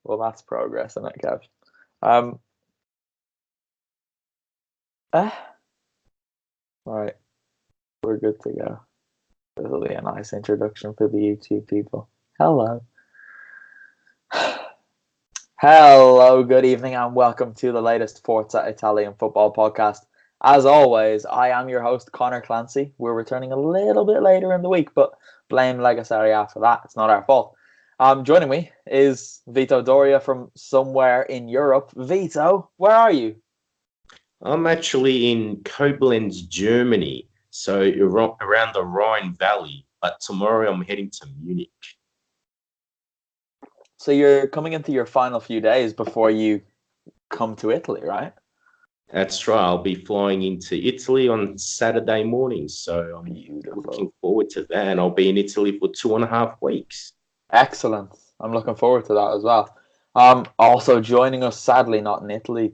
Well, that's progress, isn't it, Kev? Um, right, we're good to go. This will be a nice introduction for the YouTube people. Hello. Hello, good evening, and welcome to the latest Forza Italian Football Podcast. As always, I am your host, Conor Clancy. We're returning a little bit later in the week, but blame Serie A for that. It's not our fault. Joining me is Vito Doria from somewhere in Europe. Vito, where are you? I'm actually in Koblenz, Germany. So you're around the Rhine Valley. But tomorrow I'm heading to Munich. So you're coming into your final few days before you come to Italy, right? That's right. I'll be flying into Italy on Saturday morning. So I'm looking forward to that. And I'll be in Italy for 2.5 weeks. Excellent. I'm looking forward to that as well. Also joining us, sadly not in Italy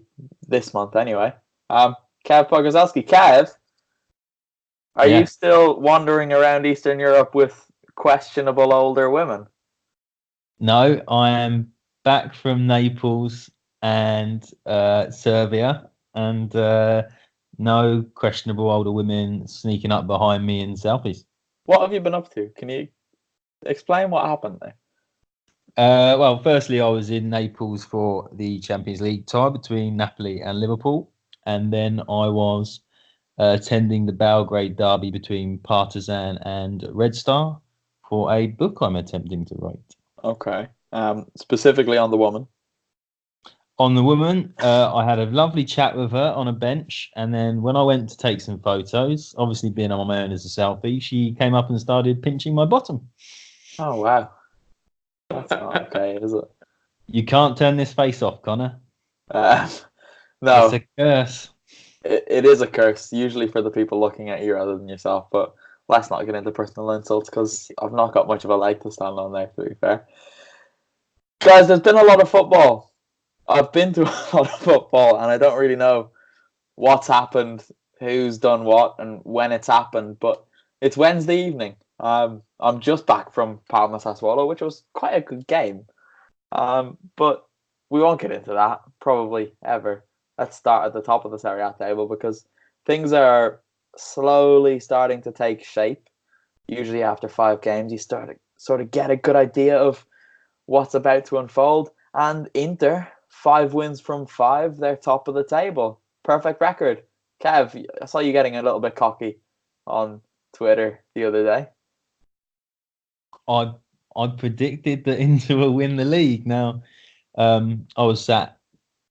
this month anyway, Kev Pogorzelski. Kev, are you still wandering around Eastern Europe with questionable older women? No, I am back from Naples and Serbia, and no questionable older women sneaking up behind me in Southeast. What have you been up to? Can you explain what happened there? Well, firstly, I was in Naples for the Champions League tie between Napoli and Liverpool, and then I was attending the Belgrade derby between Partizan and Red Star for a book I'm attempting to write. Okay. Specifically on the woman. On the woman, I had a lovely chat with her on a bench, and then when I went to take some photos, obviously being on my own as a selfie, she came up and started pinching my bottom. Oh, wow. That's not okay, is it? You can't turn this face off, Connor. No. It's a curse. It is a curse, usually for the people looking at you rather than yourself, but let's not get into personal insults because I've not got much of a leg to stand on there, to be fair. Guys, there's been a lot of football. I've been to a lot of football and I don't really know what's happened, who's done what, and when it's happened, but it's Wednesday evening. I'm just back from Parma Sassuolo, which was quite a good game. But we won't get into that, probably ever. Let's start at the top of the Serie A table because things are slowly starting to take shape. Usually after 5 games, you sort of get a good idea of what's about to unfold. And Inter, 5 wins from 5, they're top of the table. Perfect record. Kev, I saw you getting a little bit cocky on Twitter the other day. I predicted that Inter will win the league. Now, I was sat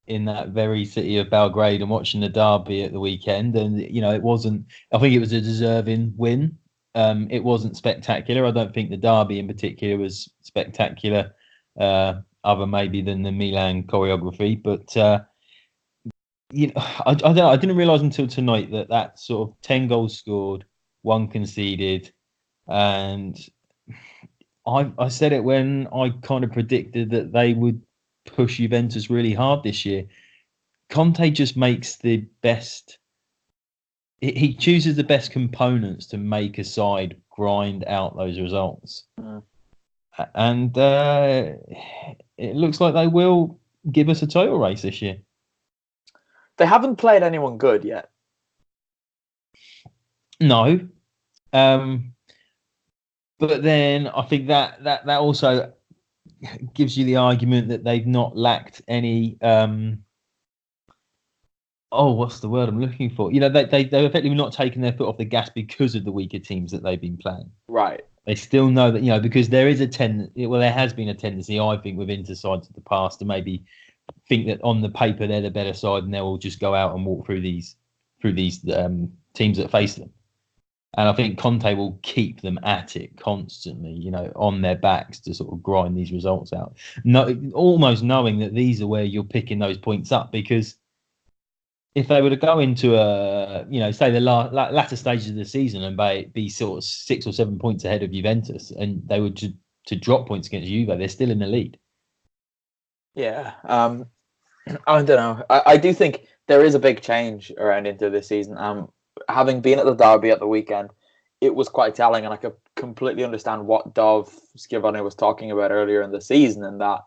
in that very city of Belgrade and watching the derby at the weekend, and it wasn't. I think it was a deserving win. It wasn't spectacular. I don't think the derby in particular was spectacular, other maybe than the Milan choreography. But I don't know. I didn't realise until tonight that sort of 10 goals scored, 1 conceded, and I said it when I kind of predicted that they would push Juventus really hard this year. Conte just makes the best. He chooses the best components to make a side grind out those results. And it looks like they will give us a title race this year. They haven't played anyone good yet. No. But then I think that also gives you the argument that they've not lacked any. What's the word I'm looking for? They've effectively not taken their foot off the gas because of the weaker teams that they've been playing. Right. They still know that because there is a tendency. Well, there has been a tendency, I think, with Inter sides of the past to maybe think that on the paper they're the better side and they'll just go out and walk through these teams that face them. And I think Conte will keep them at it constantly, on their backs to sort of grind these results out. Almost knowing that these are where you're picking those points up, because if they were to go into say the latter stages of the season and be sort of 6 or 7 points ahead of Juventus, and they were to drop points against Juve, they're still in the lead. Yeah. I don't know. I do think there is a big change around Inter this season. Having been at the derby at the weekend, it was quite telling, and I could completely understand what Dov Schiavone was talking about earlier in the season, and that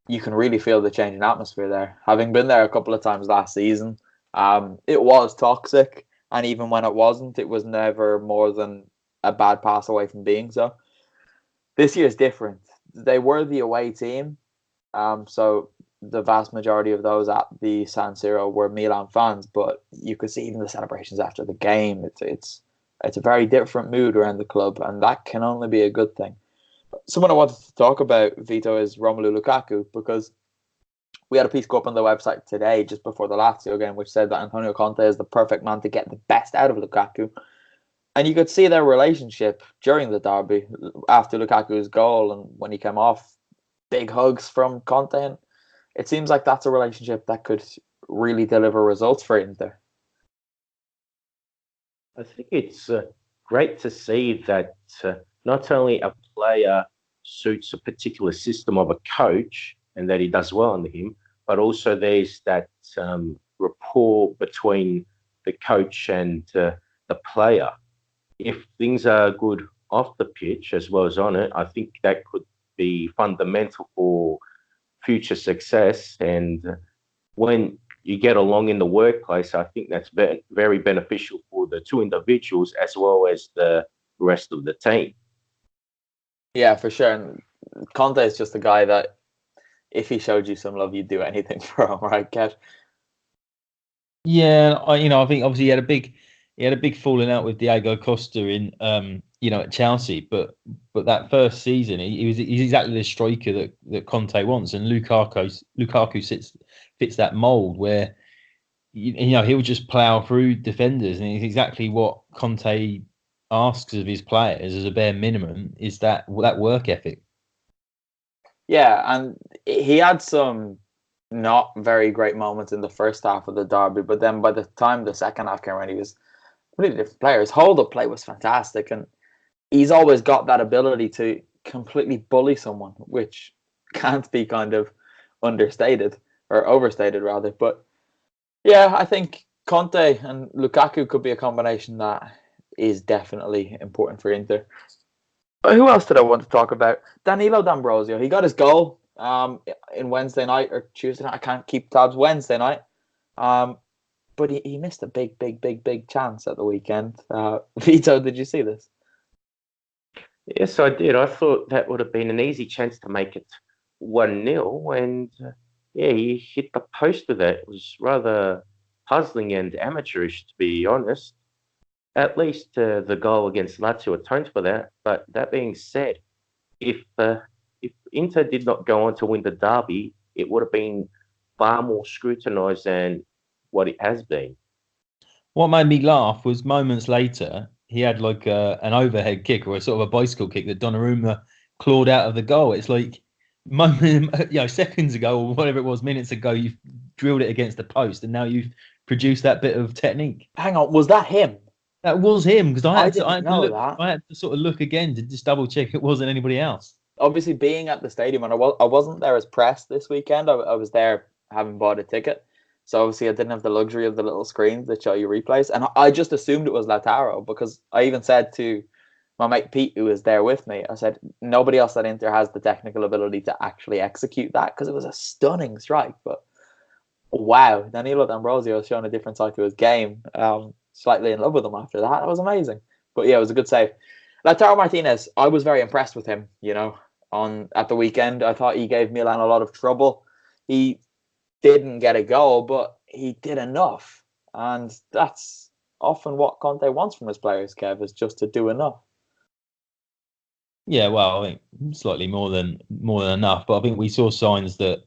you can really feel the change in atmosphere there. Having been there a couple of times last season, it was toxic, and even when it wasn't, it was never more than a bad pass away from being so. This year's different. They were the away team, so the vast majority of those at the San Siro were Milan fans, but you could see even the celebrations after the game. It's a very different mood around the club, and that can only be a good thing. Someone I wanted to talk about, Vito, is Romelu Lukaku, because we had a piece go up on the website today, just before the Lazio game, which said that Antonio Conte is the perfect man to get the best out of Lukaku. And you could see their relationship during the derby after Lukaku's goal and when he came off. Big hugs from Conte. And it seems like that's a relationship that could really deliver results for Inter. I think it's great to see that not only a player suits a particular system of a coach and that he does well under him, but also there's that rapport between the coach and the player. If things are good off the pitch as well as on it, I think that could be fundamental for future success. And when you get along in the workplace, I think that's very beneficial for the two individuals as well as the rest of the team. Yeah, for sure. And Conte is just a guy that if he showed you some love, you'd do anything for him, right, Kev? Yeah, I think obviously he had a big falling out with Diego Costa in at Chelsea, but that first season he's exactly the striker that Conte wants, and Lukaku fits that mold where he'll just plough through defenders, and it's exactly what Conte asks of his players as a bare minimum is that work ethic. Yeah, and he had some not very great moments in the first half of the derby, but then by the time the second half came around, he was really different player. His hold-up play was fantastic, and he's always got that ability to completely bully someone, which can't be kind of understated or overstated rather. But yeah, I think Conte and Lukaku could be a combination that is definitely important for Inter. But who else did I want to talk about? Danilo D'Ambrosio. He got his goal in Wednesday night or Tuesday night. I can't keep tabs. Wednesday night. But he missed a big chance at the weekend. Vito, did you see this? Yes, I did. I thought that would have been an easy chance to make it 1-0. And he hit the post with that. It was rather puzzling and amateurish, to be honest. At least the goal against Lazio atoned for that. But that being said, if Inter did not go on to win the derby, it would have been far more scrutinised than what it has been. What made me laugh was moments later he had like an overhead kick or a sort of a bicycle kick that Donnarumma clawed out of the goal. It's like seconds ago or whatever it was, minutes ago, you've drilled it against the post, and now you've produced that bit of technique. Hang on, was that him? That was him, because I had to sort of look again to just double check it wasn't anybody else. Obviously, being at the stadium, and I wasn't there as press this weekend. I was there having bought a ticket. So obviously I didn't have the luxury of the little screens that show you replays. And I just assumed it was Lautaro, because I even said to my mate Pete, who was there with me, I said, nobody else at Inter has the technical ability to actually execute that, because it was a stunning strike. But wow, Danilo D'Ambrosio has shown a different side to his game. Slightly in love with him after that. That was amazing. But yeah, it was a good save. Lautaro Martinez, I was very impressed with him, at the weekend. I thought he gave Milan a lot of trouble. He didn't get a goal, but he did enough. And that's often what Conte wants from his players, Kev, is just to do enough. Yeah, well, I think slightly more than enough. But I think we saw signs that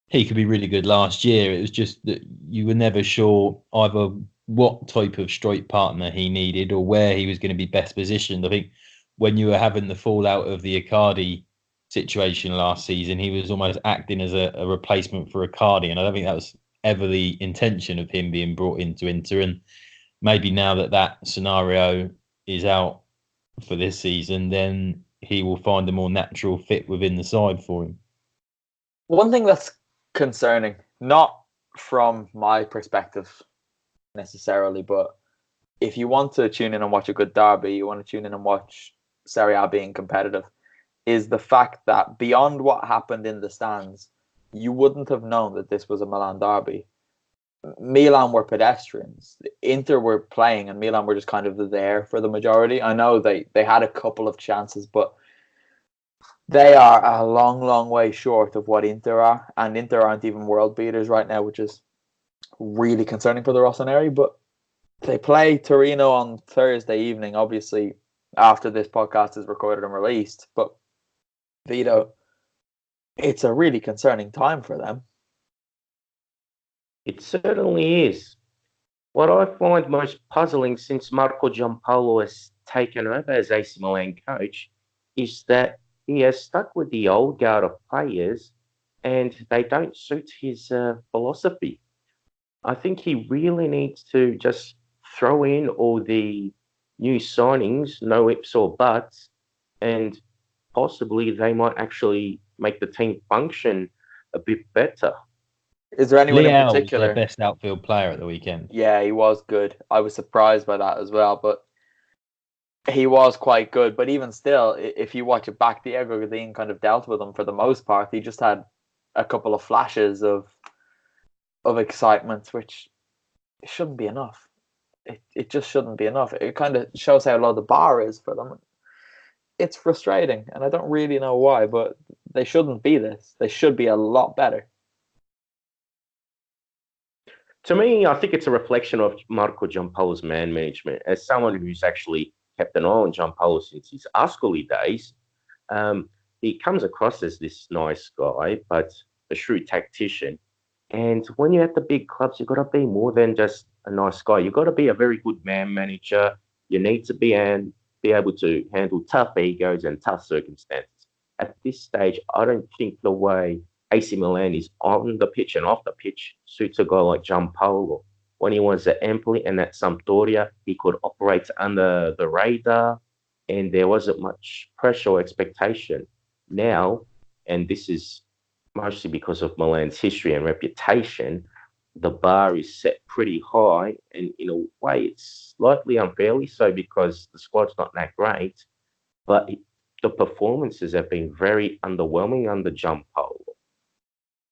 he could be really good last year. It was just that you were never sure either what type of strike partner he needed or where he was going to be best positioned. I think when you were having the fallout of the Icardi situation last season, he was almost acting as a replacement for Icardi, and I don't think that was ever the intention of him being brought into Inter. And maybe now that scenario is out for this season, then he will find a more natural fit within the side for him. One thing that's concerning, not from my perspective necessarily, but if you want to tune in and watch a good derby, you want to tune in and watch Serie A being competitive, is the fact that beyond what happened in the stands, you wouldn't have known that this was a Milan derby. Milan were pedestrians. Inter were playing, and Milan were just kind of there for the majority. I know they had a couple of chances, but they are a long, long way short of what Inter are, and Inter aren't even world beaters right now, which is really concerning for the Rossoneri. But they play Torino on Thursday evening, obviously after this podcast is recorded and released. But Vito, it's a really concerning time for them. It certainly is. What I find most puzzling since Marco Giampaolo has taken over as AC Milan coach is that he has stuck with the old guard of players and they don't suit his philosophy. I think he really needs to just throw in all the new signings, no ifs or buts, and possibly they might actually make the team function a bit better. Is there anyone in Leao was particular? their best outfield player at the weekend. Yeah, he was good. I was surprised by that as well, but he was quite good. But even still, if you watch it back, Diego Godin kind of dealt with him for the most part. He just had a couple of flashes of excitement, which shouldn't be enough. It just shouldn't be enough. It kind of shows how low the bar is for them. It's frustrating, and I don't really know why, but they shouldn't be this. They should be a lot better. To me, I think it's a reflection of Marco Giampaolo's man management. As someone who's actually kept an eye on Giampaolo since his Ascoli days, he comes across as this nice guy, but a shrewd tactician. And when you're at the big clubs, you've got to be more than just a nice guy. You've got to be a very good man manager. You need to be able to handle tough egos and tough circumstances. At this stage, I don't think the way AC Milan is on the pitch and off the pitch suits a guy like Giampaolo. When he was at Empoli and at Sampdoria, he could operate under the radar and there wasn't much pressure or expectation. Now, and this is mostly because of Milan's history and reputation, the bar is set pretty high, and in a way it's slightly unfairly so because the squad's not that great, but the performances have been very underwhelming under Giampaolo.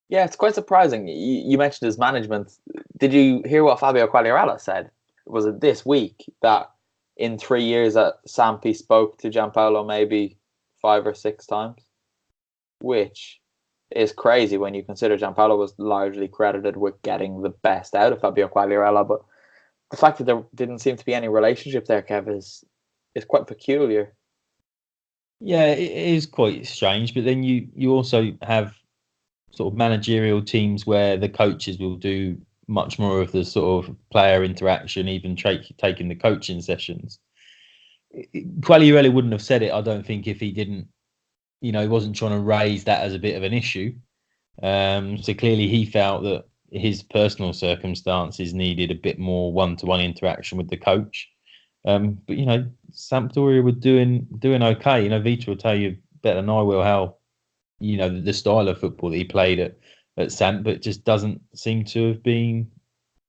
Yeah, it's quite surprising. You mentioned his management. Did you hear what Fabio Quagliarella said? Was it this week that in 3 years that Sampi spoke to Giampaolo maybe 5 or 6 times? Which is crazy when you consider Giampaolo was largely credited with getting the best out of Fabio Quagliarella. But the fact that there didn't seem to be any relationship there, Kev, is quite peculiar. Yeah, it is quite strange. But then you also have sort of managerial teams where the coaches will do much more of the sort of player interaction, even taking the coaching sessions. Quagliarella wouldn't have said it, I don't think, if he didn't, he wasn't trying to raise that as a bit of an issue. So clearly he felt that his personal circumstances needed a bit more one-to-one interaction with the coach. But, Sampdoria were doing okay. Vito will tell you better than I will how, the style of football that he played at Samp, but just doesn't seem to have been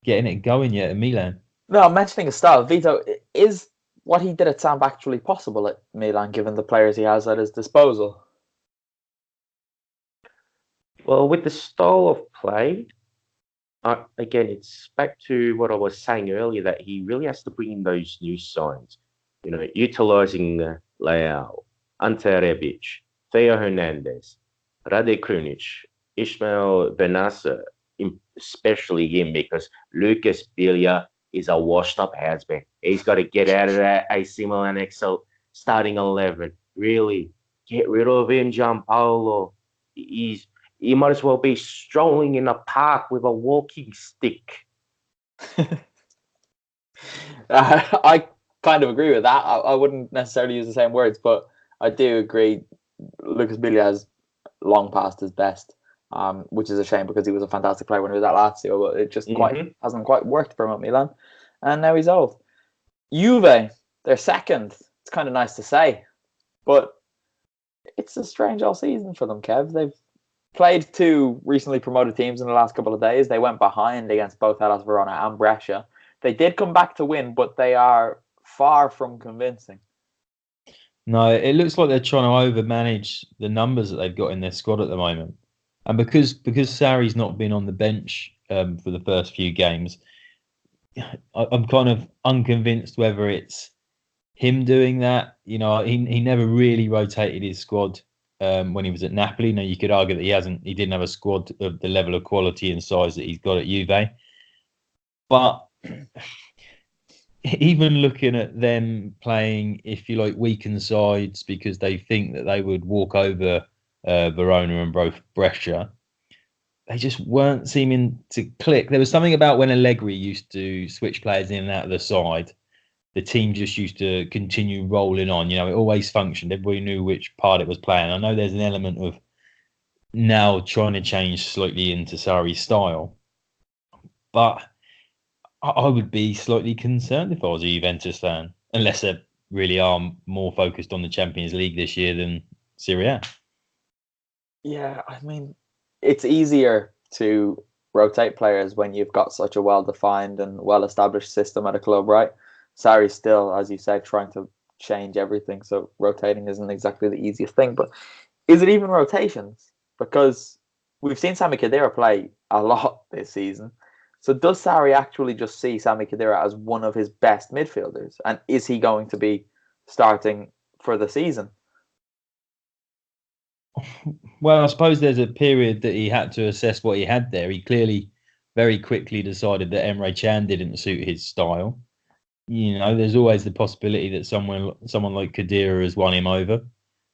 getting it going yet at Milan. No, mentioning his style, Vito, is what he did at Samp actually possible at Milan, given the players he has at his disposal? Well, with the style of play, again, it's back to what I was saying earlier, that he really has to bring in those new signs. Utilising Leao, Ante Rebic, Theo Hernandez, Rade Krunic, Ismail Benasser, especially him, because Lucas Biglia is a washed-up has-been. He's got to get out of that AC Milan XL starting 11. Really, get rid of him, Giampaolo. He might as well be strolling in a park with a walking stick. I kind of agree with that. I wouldn't necessarily use the same words, but I do agree. Lucas Biglia has long past his best, which is a shame because he was a fantastic player when he was at Lazio, but it just hasn't quite worked for him at Milan, and now he's old. Juve, they're second. It's kind of nice to say, but it's a strange all season for them, Kev. They've played 2 recently promoted teams in the last couple of days. They went behind against both Hellas Verona and Brescia. They did come back to win, but they are far from convincing. No, it looks like they're trying to overmanage the numbers that they've got in their squad at the moment. And because Sarri's not been on the bench for the first few games, I'm kind of unconvinced whether it's him doing that. You know, he never really rotated his squad when he was at Napoli. Now you could argue that he didn't have a squad of the level of quality and size that he's got at Juve. But even looking at them playing, if you like, weakened sides because they think that they would walk over Verona and Brescia, they just weren't seeming to click. There was something about when Allegri used to switch players in and out of the side, the team just used to continue rolling on. You know, it always functioned. Everybody knew which part it was playing. I know there's an element of now trying to change slightly into Sarri's style, but I would be slightly concerned if I was a Juventus fan, unless they really are more focused on the Champions League this year than Serie A. Yeah, I mean, it's easier to rotate players when you've got such a well-defined and well-established system at a club, right? Sarri's still, as you said, trying to change everything, so rotating isn't exactly the easiest thing. But is it even rotations? Because we've seen Sami Khedira play a lot this season. So does Sarri actually just see Sami Khedira as one of his best midfielders? And is he going to be starting for the season? Well, I suppose there's a period that he had to assess what he had there. He clearly very quickly decided that Emre Can didn't suit his style. You know, there's always the possibility that someone like Khedira has won him over,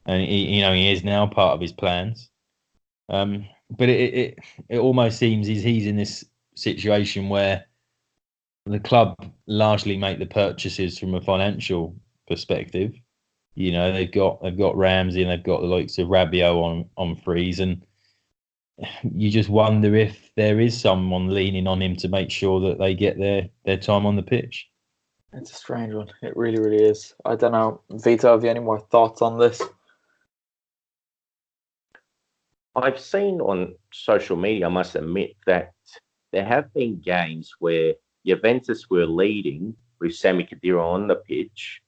and he is now part of his plans. But it almost seems he's in this situation where the club largely make the purchases from a financial perspective. You know, they've got Ramsey and they've got the likes of Rabiot on frees, and you just wonder if there is someone leaning on him to make sure that they get their time on the pitch. It's a strange one. It really, really is. I don't know. Vito, have you any more thoughts on this? I've seen on social media, I must admit, that there have been games where Juventus were leading with Sami Khedira on the pitch,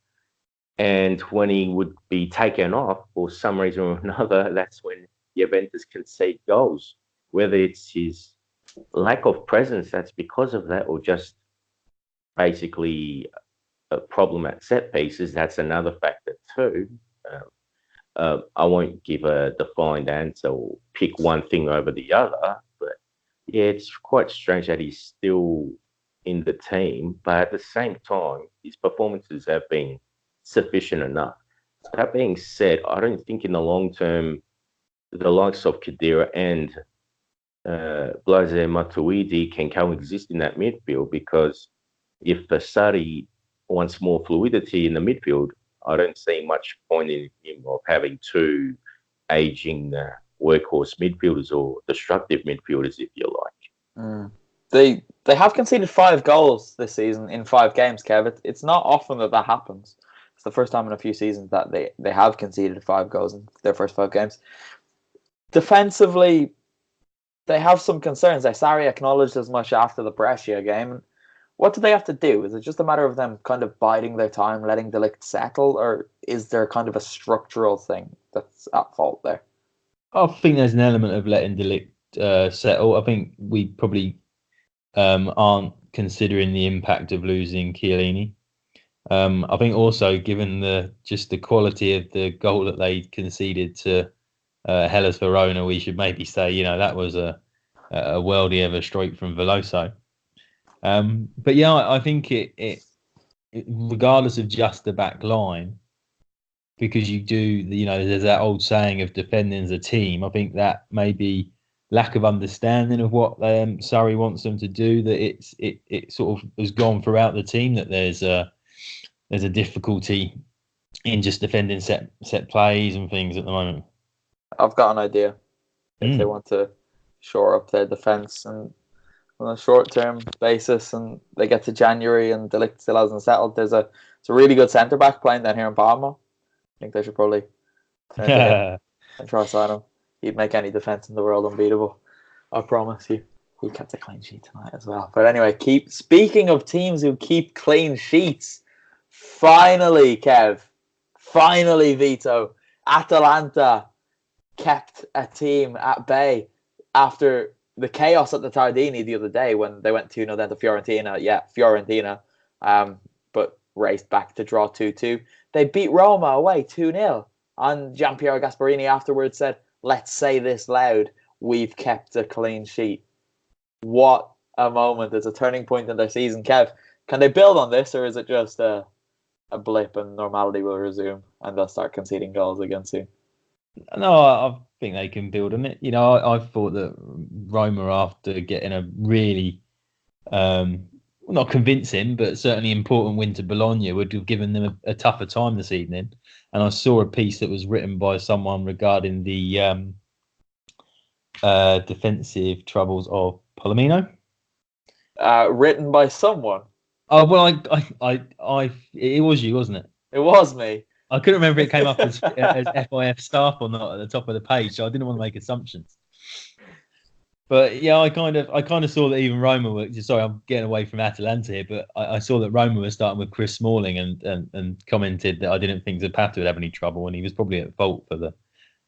and when he would be taken off for some reason or another, that's when Juventus concede goals. Whether it's his lack of presence that's because of that, or just basically a problem at set pieces, that's another factor too. I won't give a defined answer or pick one thing over the other, but yeah, it's quite strange that he's still in the team. But at the same time, his performances have been sufficient enough. That being said, I don't think in the long term, the likes of Khedira and Blaise Matuidi can coexist in that midfield, because if Sarri wants more fluidity in the midfield, I don't see much point in him of having two aging workhorse midfielders or destructive midfielders, if you like. They have conceded 5 goals this season in 5 games, Kev. It's not often that happens. It's the first time in a few seasons that they have conceded 5 goals in their first 5 games. Defensively, they have some concerns. Sarri acknowledged as much after the Brescia game. What do they have to do? Is it just a matter of them kind of biding their time, letting De Ligt settle, or is there kind of a structural thing that's at fault there? I think there's an element of letting De Ligt settle. I think we probably aren't considering the impact of losing Chiellini. I think also, given the quality of the goal that they conceded to Hellas Verona, we should maybe say, that was a worldie of a strike from Veloso. But yeah, I think it regardless of just the back line, because you do, there's that old saying of defending as a team. I think that maybe lack of understanding of what Sarri wants them to do, that it sort of has gone throughout the team, that there's a difficulty in just defending set plays and things at the moment. I've got an idea. If they want to shore up their defence and on a short-term basis, and they get to January and De Ligt still hasn't settled, it's a really good centre-back playing down here in Parma. I think they should probably turn to him and try to sign him. He'd make any defence in the world unbeatable. I promise you. He kept a clean sheet tonight as well. But anyway, speaking of teams who keep clean sheets, finally, Kev, finally, Vito, Atalanta kept a team at bay. after the chaos at the Tardini the other day when they went 2-0 down to Fiorentina. Yeah, Fiorentina, but raced back to draw 2-2. They beat Roma away 2-0. And Gianpiero Gasperini afterwards said, "Let's say this loud, we've kept a clean sheet." What a moment. It's a turning point in their season. Kev, can they build on this, or is it just a blip and normality will resume and they'll start conceding goals again soon? No, I think they can build on it. You know, I thought that Roma, after getting a really, not convincing, but certainly important win to Bologna, would have given them a tougher time this evening. And I saw a piece that was written by someone regarding the defensive troubles of Palomino. Written by someone. Oh well, it was you, wasn't it? It was me. I couldn't remember if it came up as FIF staff or not at the top of the page, so I didn't want to make assumptions. But yeah, I kind of saw that even Roma were. Sorry, I'm getting away from Atalanta here, but I saw that Roma was starting with Chris Smalling and commented that I didn't think Zapata would have any trouble, and he was probably at fault for the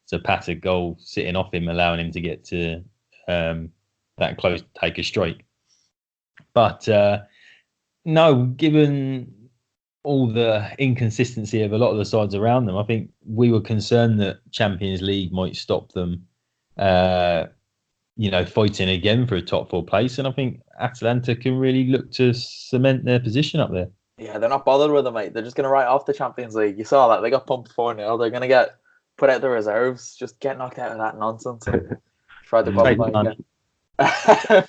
Zapata goal sitting off him, allowing him to get to that close to take a strike. But no, given all the inconsistency of a lot of the sides around them, I think we were concerned that Champions League might stop them, fighting again for a top 4 place. And I think Atalanta can really look to cement their position up there. Yeah, they're not bothered with it, mate. They're just going to write off the Champions League. You saw that. They got pumped 4-0. They're going to get put out the reserves, just get knocked out of that nonsense and try to qualify again.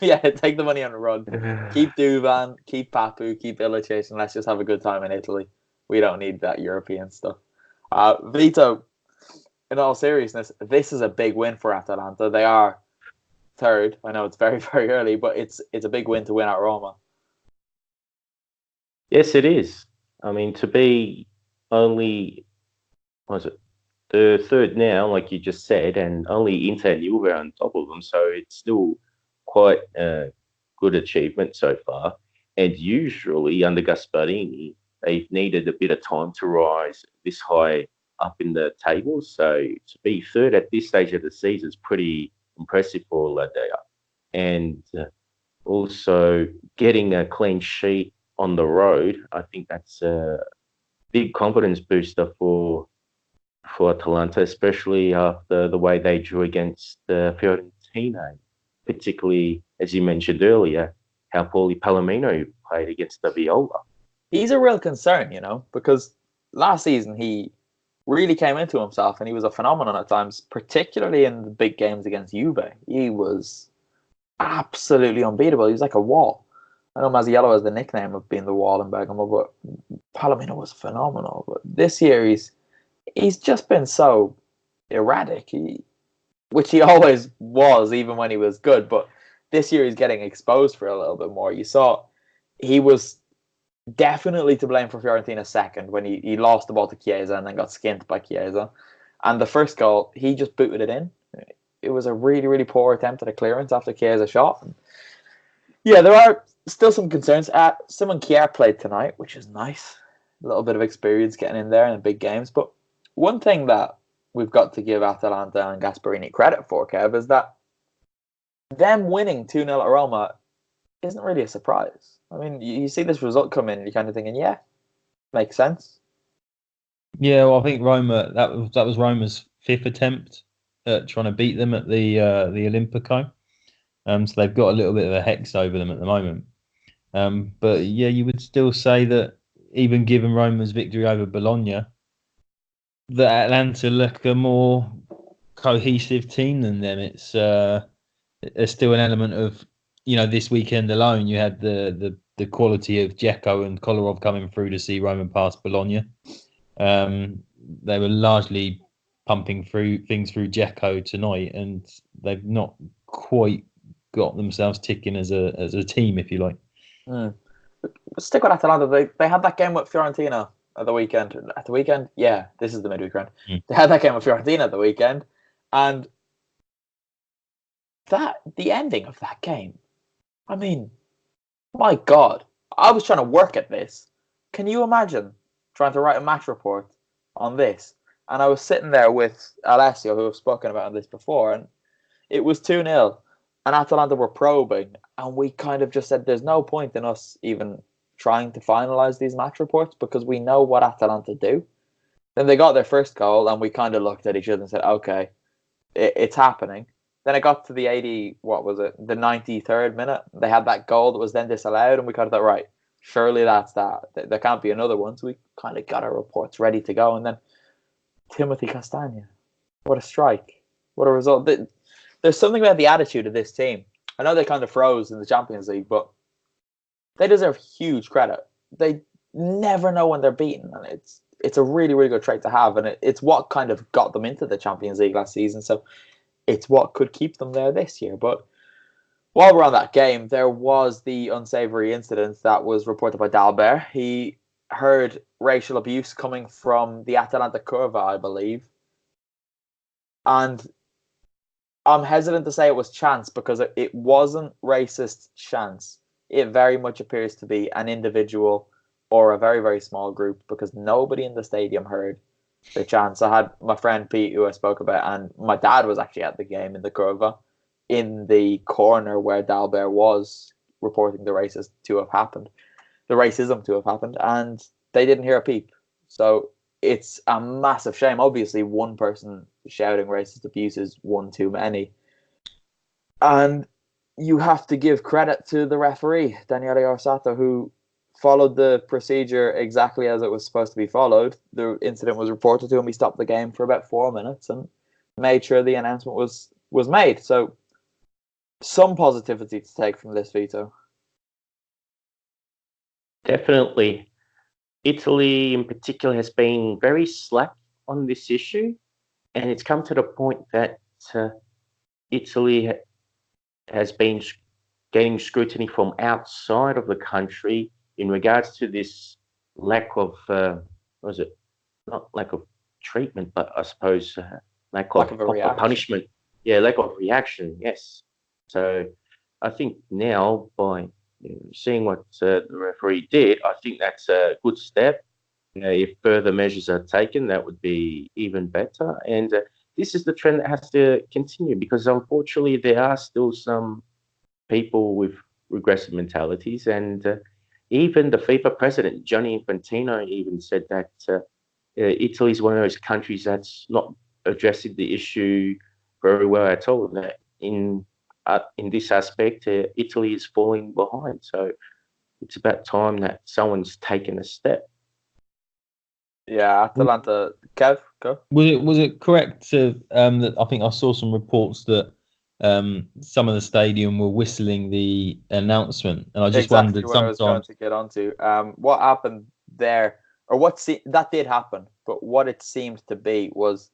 Yeah, take the money and run. Keep Duvan, keep Papu, keep Ilicic, and let's just have a good time in Italy. We don't need that European stuff. Vito, in all seriousness, this is a big win for Atalanta. They are third. I know it's very, very early, but it's a big win to win at Roma. Yes, it is. I mean, to be only, the third now, like you just said, and only Inter and Juve on top of them, so it's still quite a good achievement so far. And usually under Gasperini, they've needed a bit of time to rise this high up in the table. So to be third at this stage of the season is pretty impressive for Ladea. And also getting a clean sheet on the road, I think that's a big confidence booster for Atalanta, especially after the way they drew against Fiorentina. Particularly, as you mentioned earlier, how poorly Palomino played against the Viola. He's a real concern, because last season he really came into himself and he was a phenomenon at times, particularly in the big games against Juve. He was absolutely unbeatable. He was like a wall. I know Mazziello has the nickname of being the wall in Bergamo, but Palomino was phenomenal. But this year he's just been so erratic. Which he always was, even when he was good. But this year he's getting exposed for a little bit more. You saw he was definitely to blame for Fiorentina's second when he lost the ball to Chiesa and then got skinned by Chiesa. And the first goal, he just booted it in. It was a really, really poor attempt at a clearance after Chiesa shot. And yeah, there are still some concerns. Simon Kjaer played tonight, which is nice. A little bit of experience getting in there in the big games. But one thing that we've got to give Atalanta and Gasperini credit for, Kev, is that them winning 2-0 at Roma isn't really a surprise. I mean, you see this result come in, and you're kind of thinking, yeah, makes sense. Yeah, well, I think Roma, that was Roma's 5th attempt at trying to beat them at the Olimpico. So they've got a little bit of a hex over them at the moment. But yeah, you would still say that even given Roma's victory over Bologna, that Atlanta look a more cohesive team than them. It's there's still an element of, this weekend alone, you had the quality of Dzeko and Kolarov coming through to see Roma pass Bologna. They were largely pumping through Dzeko tonight, and they've not quite got themselves ticking as a team, if you like. Stick with Atalanta. They had that game with Fiorentina at the weekend. At the weekend? Yeah, this is the midweek round. They had that game with Fiorentina at the weekend, and the ending of that game, I mean, my God, I was trying to work at this. Can you imagine trying to write a match report on this? And I was sitting there with Alessio, who I've spoken about on this before, and it was 2-0. and Atalanta were probing, and we kind of just said there's no point in us even trying to finalise these match reports because we know what Atalanta do. Then they got their first goal, and we kind of looked at each other and said, okay, it's happening. Then it got to the the 93rd minute. They had that goal that was then disallowed, and we kind of thought, right, surely that's that. There can't be another one. So we kind of got our reports ready to go. And then Timothy Castagna. What a strike. What a result. There's something about the attitude of this team. I know they kind of froze in the Champions League, but they deserve huge credit. They never know when they're beaten, and it's a really, really good trait to have, and it's what kind of got them into the Champions League last season, so it's what could keep them there this year. But while we're on that game, there was the unsavoury incident that was reported by Dalbert. He heard racial abuse coming from the Atalanta Curva, I believe, and I'm hesitant to say it was chance because it wasn't racist chance. It very much appears to be an individual or a very, very small group because nobody in the stadium heard the chants. I had my friend Pete, who I spoke about, and my dad was actually at the game in the Curva, in the corner where Dalbert was reporting the racism to have happened, and they didn't hear a peep. So it's a massive shame. Obviously, one person shouting racist abuse is one too many. And you have to give credit to the referee, Daniele Orsato, who followed the procedure exactly as it was supposed to be followed. The incident was reported to him. He stopped the game for about 4 minutes and made sure the announcement was made. So some positivity to take from this, Vito. Definitely. Italy in particular has been very slack on this issue, and it's come to the point that Italy has been getting scrutiny from outside of the country in regards to this lack of, not lack of treatment, but I suppose lack of punishment. Yeah, lack of reaction, yes. So I think now by seeing what the referee did, I think that's a good step. If further measures are taken, that would be even better. And this is the trend that has to continue because unfortunately there are still some people with regressive mentalities, and even the FIFA president, Gianni Infantino, even said that Italy is one of those countries that's not addressing the issue very well at all. That in this aspect, Italy is falling behind. So it's about time that someone's taken a step. Yeah, Atalanta. Kev, go. Was it correct to that? I think I saw some reports that some of the stadium were whistling the announcement, and I just wondered what I was going to get onto. What happened there, or that did happen, but what it seemed to be was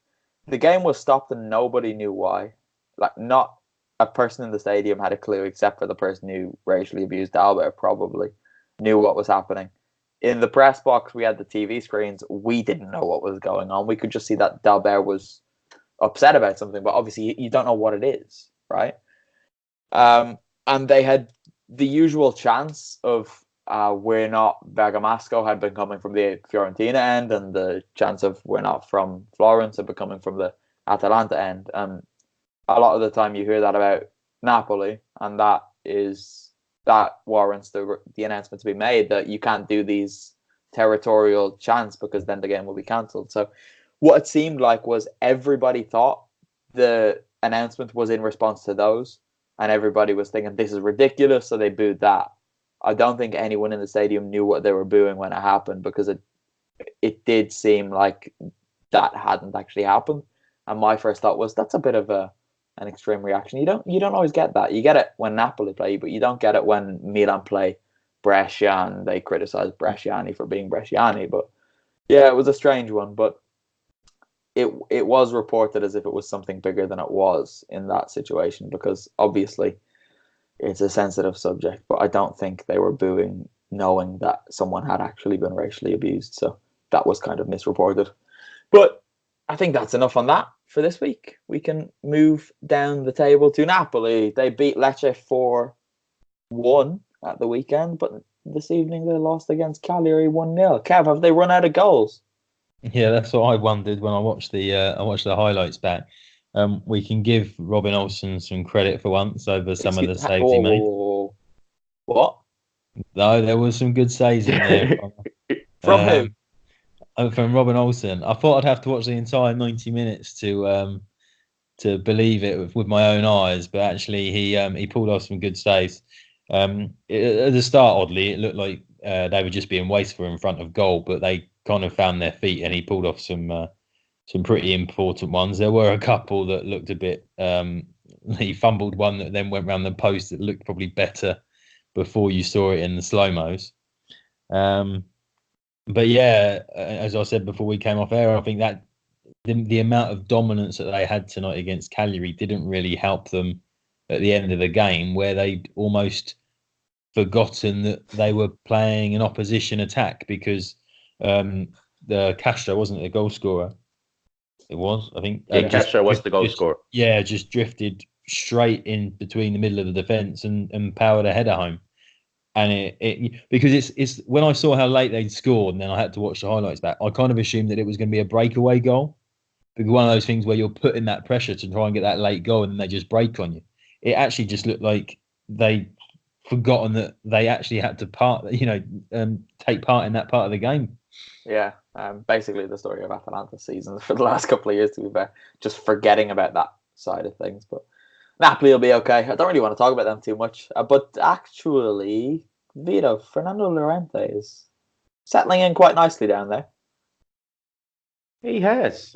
the game was stopped and nobody knew why. Like, not a person in the stadium had a clue except for the person who racially abused Albert probably knew what was happening. In the press box, we had the TV screens. We didn't know what was going on. We could just see that Dalbert was upset about something, but obviously you don't know what it is, right? And they had the usual chance of we're not Bergamasco had been coming from the Fiorentina end, and the chance of we're not from Florence had been coming from the Atalanta end. And a lot of the time you hear that about Napoli, and that warrants the announcement to be made that you can't do these territorial chants because then the game will be cancelled. So what it seemed like was everybody thought the announcement was in response to those, and everybody was thinking this is ridiculous, so they booed that. I don't think anyone in the stadium knew what they were booing when it happened because it did seem like that hadn't actually happened. And my first thought was that's a bit of an extreme reaction. You don't always get that. You get it when Napoli play, but you don't get it when Milan play Brescia and they criticize Bresciani for being Bresciani. But yeah, it was a strange one, but it was reported as if it was something bigger than it was in that situation because obviously it's a sensitive subject, but I don't think they were booing knowing that someone had actually been racially abused. So that was kind of misreported. But I think that's enough on that for this week. We can move down the table to Napoli. They beat Lecce 4-1 at the weekend, but this evening they lost against Cagliari 1-0. Kev, have they run out of goals? Yeah, that's what I wondered when I watched the highlights back. We can give Robin Olsen some credit for once over some of the saves he made. What? No, there was some good saves in there. From who? From Robin Olsen. I thought I'd have to watch the entire 90 minutes to believe it with my own eyes, but actually he pulled off some good saves. At the start, oddly, it looked like they were just being wasteful in front of goal, but they kind of found their feet, and he pulled off some pretty important ones. There were a couple that looked a bit. He fumbled one that then went round the post that looked probably better before you saw it in the slow-mos. But yeah, as I said before we came off air, I think that the amount of dominance that they had tonight against Cagliari didn't really help them at the end of the game, where they'd almost forgotten that they were playing an opposition attack because the Castro wasn't the goal scorer. It was, I think. Castro was the goal scorer. Yeah, just drifted straight in between the middle of the defence and powered a header home. And it because it's when I saw how late they'd scored, and then I had to watch the highlights back, I kind of assumed that it was going to be a breakaway goal. Because one of those things where you're putting that pressure to try and get that late goal, and then they just break on you. It actually just looked like they'd forgotten that they actually had to take part in that part of the game. Yeah, basically the story of Atalanta seasons for the last couple of years, to be fair. Just forgetting about that side of things. But Napoli will be okay. I don't really want to talk about them too much. But actually, Vito, Fernando Llorente is settling in quite nicely down there. He has.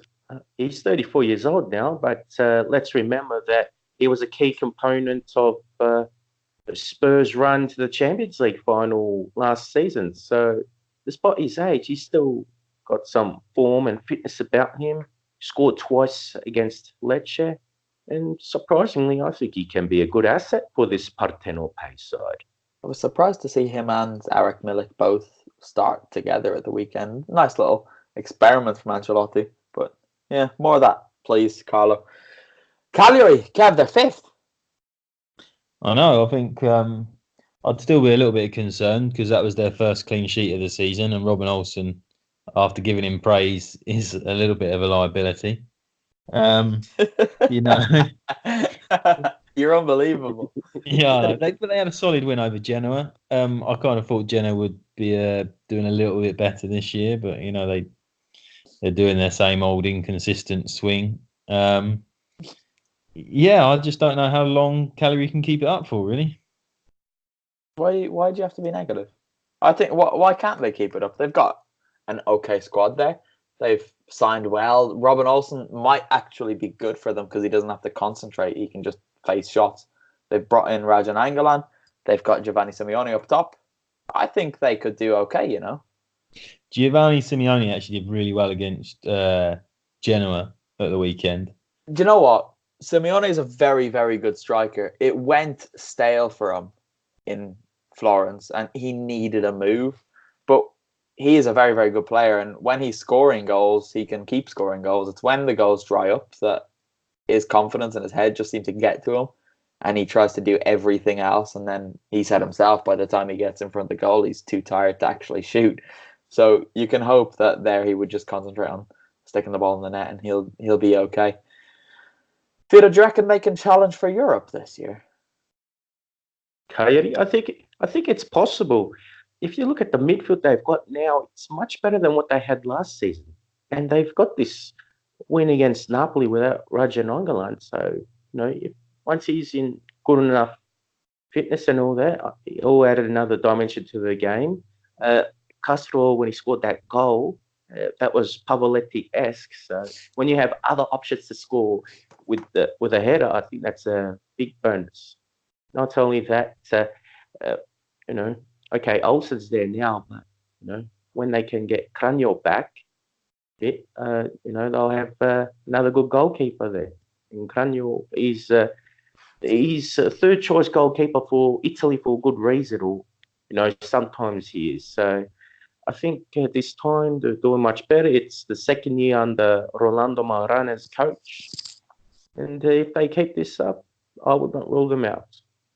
He's 34 years old now, but let's remember that he was a key component of the Spurs' run to the Champions League final last season. So despite his age, he's still got some form and fitness about him. Scored twice against Lecce. And surprisingly, I think he can be a good asset for this Partenope side. I was surprised to see him and Eric Milik both start together at the weekend. Nice little experiment from Ancelotti. But yeah, more of that, please, Carlo. Cagliari, Kev, they're fifth. I know. I think I'd still be a little bit concerned because that was their first clean sheet of the season, and Robin Olsen, after giving him praise, is a little bit of a liability. You're unbelievable. Yeah, but they had a solid win over Genoa. I kind of thought Genoa would be doing a little bit better this year, but they're doing their same old inconsistent swing. Yeah, I just don't know how long Cagliari can keep it up for, really. Why do you have to be negative? I think why can't they keep it up? They've got an okay squad there. They've signed well. Robin Olsen might actually be good for them because he doesn't have to concentrate. He can just face shots. They've brought in Rajan Angolan. They've got Giovanni Simeone up top. I think they could do okay, Giovanni Simeone actually did really well against Genoa at the weekend. Do you know what? Simeone is a very, very good striker. It went stale for him in Florence, and he needed a move. But he is a very, very good player, and when he's scoring goals, he can keep scoring goals. It's when the goals dry up that his confidence and his head just seem to get to him, and he tries to do everything else, and then he said himself, by the time he gets in front of the goal, he's too tired to actually shoot. So you can hope that there he would just concentrate on sticking the ball in the net, and he'll be okay. Vito, do you reckon they can challenge for Europe this year? Cagliari, I think it's possible. If you look at the midfield they've got now, it's much better than what they had last season. And they've got this win against Napoli without Rajan Angolan. So, if once he's in good enough fitness and all that, it all added another dimension to the game. Castro, when he scored that goal, that was Pavoletti-esque. So when you have other options to score with a header, I think that's a big bonus. Not only that, okay, Olsen's there now, but when they can get Cranio back, they'll have another good goalkeeper there. And Cranio is he's a third choice goalkeeper for Italy for good reason, or sometimes he is. So I think this time they're doing much better. It's the second year under Rolando Maran as coach, and if they keep this up, I would not rule them out.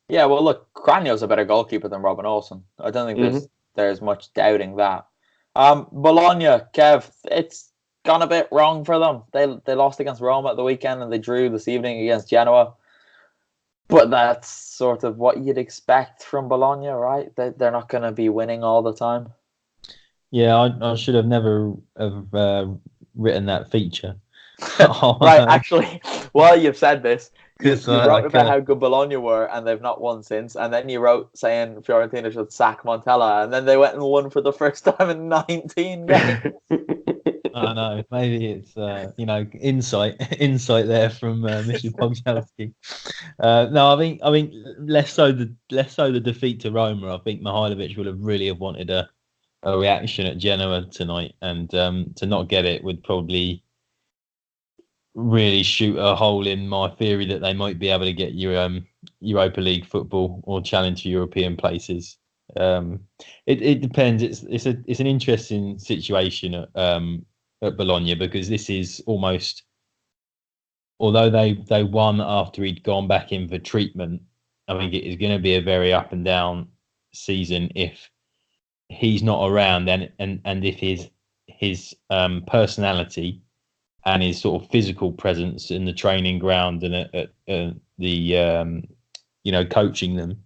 Yeah, well, look, Cranio's a better goalkeeper than Robin Olsen. I don't think there's much doubting that. Bologna, Kev, it's gone a bit wrong for them. They lost against Roma at the weekend and they drew this evening against Genoa. But that's sort of what you'd expect from Bologna, right? They're not going to be winning all the time. Yeah, I should have never have written that feature. Right, actually, while you've said this, you wrote about can't. how good Bologna were and they've not won since, and then you wrote saying Fiorentina should sack Montella, and then they went and won for the first time in 19 games. I know. Maybe it's insight there from Mr. Pogorzelski. No, I mean less so the defeat to Roma. I think Mihajlovic would have really wanted a reaction at Genoa tonight, and to not get it would probably really shoot a hole in my theory that they might be able to get Europa League football or challenge for European places. It depends. It's an interesting situation at Bologna, because this is almost, although they won after he'd gone back in for treatment, I think it is going to be a very up and down season if he's not around, and if his personality and his sort of physical presence in the training ground and at the coaching them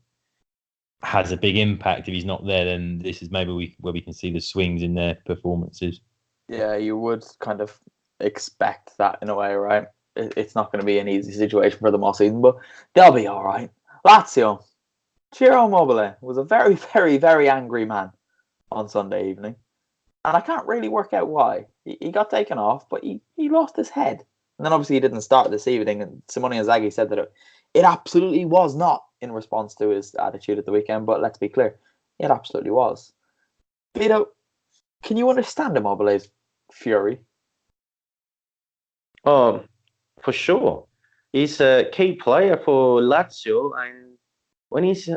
has a big impact. If he's not there, then this is maybe where we can see the swings in their performances. Yeah, you would kind of expect that in a way, right? It's not going to be an easy situation for them all season, but they'll be all right. Lazio, Ciro Immobile was a very, very, very angry man on Sunday evening. And I can't really work out why. He got taken off, but he lost his head. And then obviously he didn't start this evening. And Simone Inzaghi said that it absolutely was not in response to his attitude at the weekend. But let's be clear, it absolutely was. Vito, can you understand Immobile's fury? For sure. He's a key player for Lazio. And when he's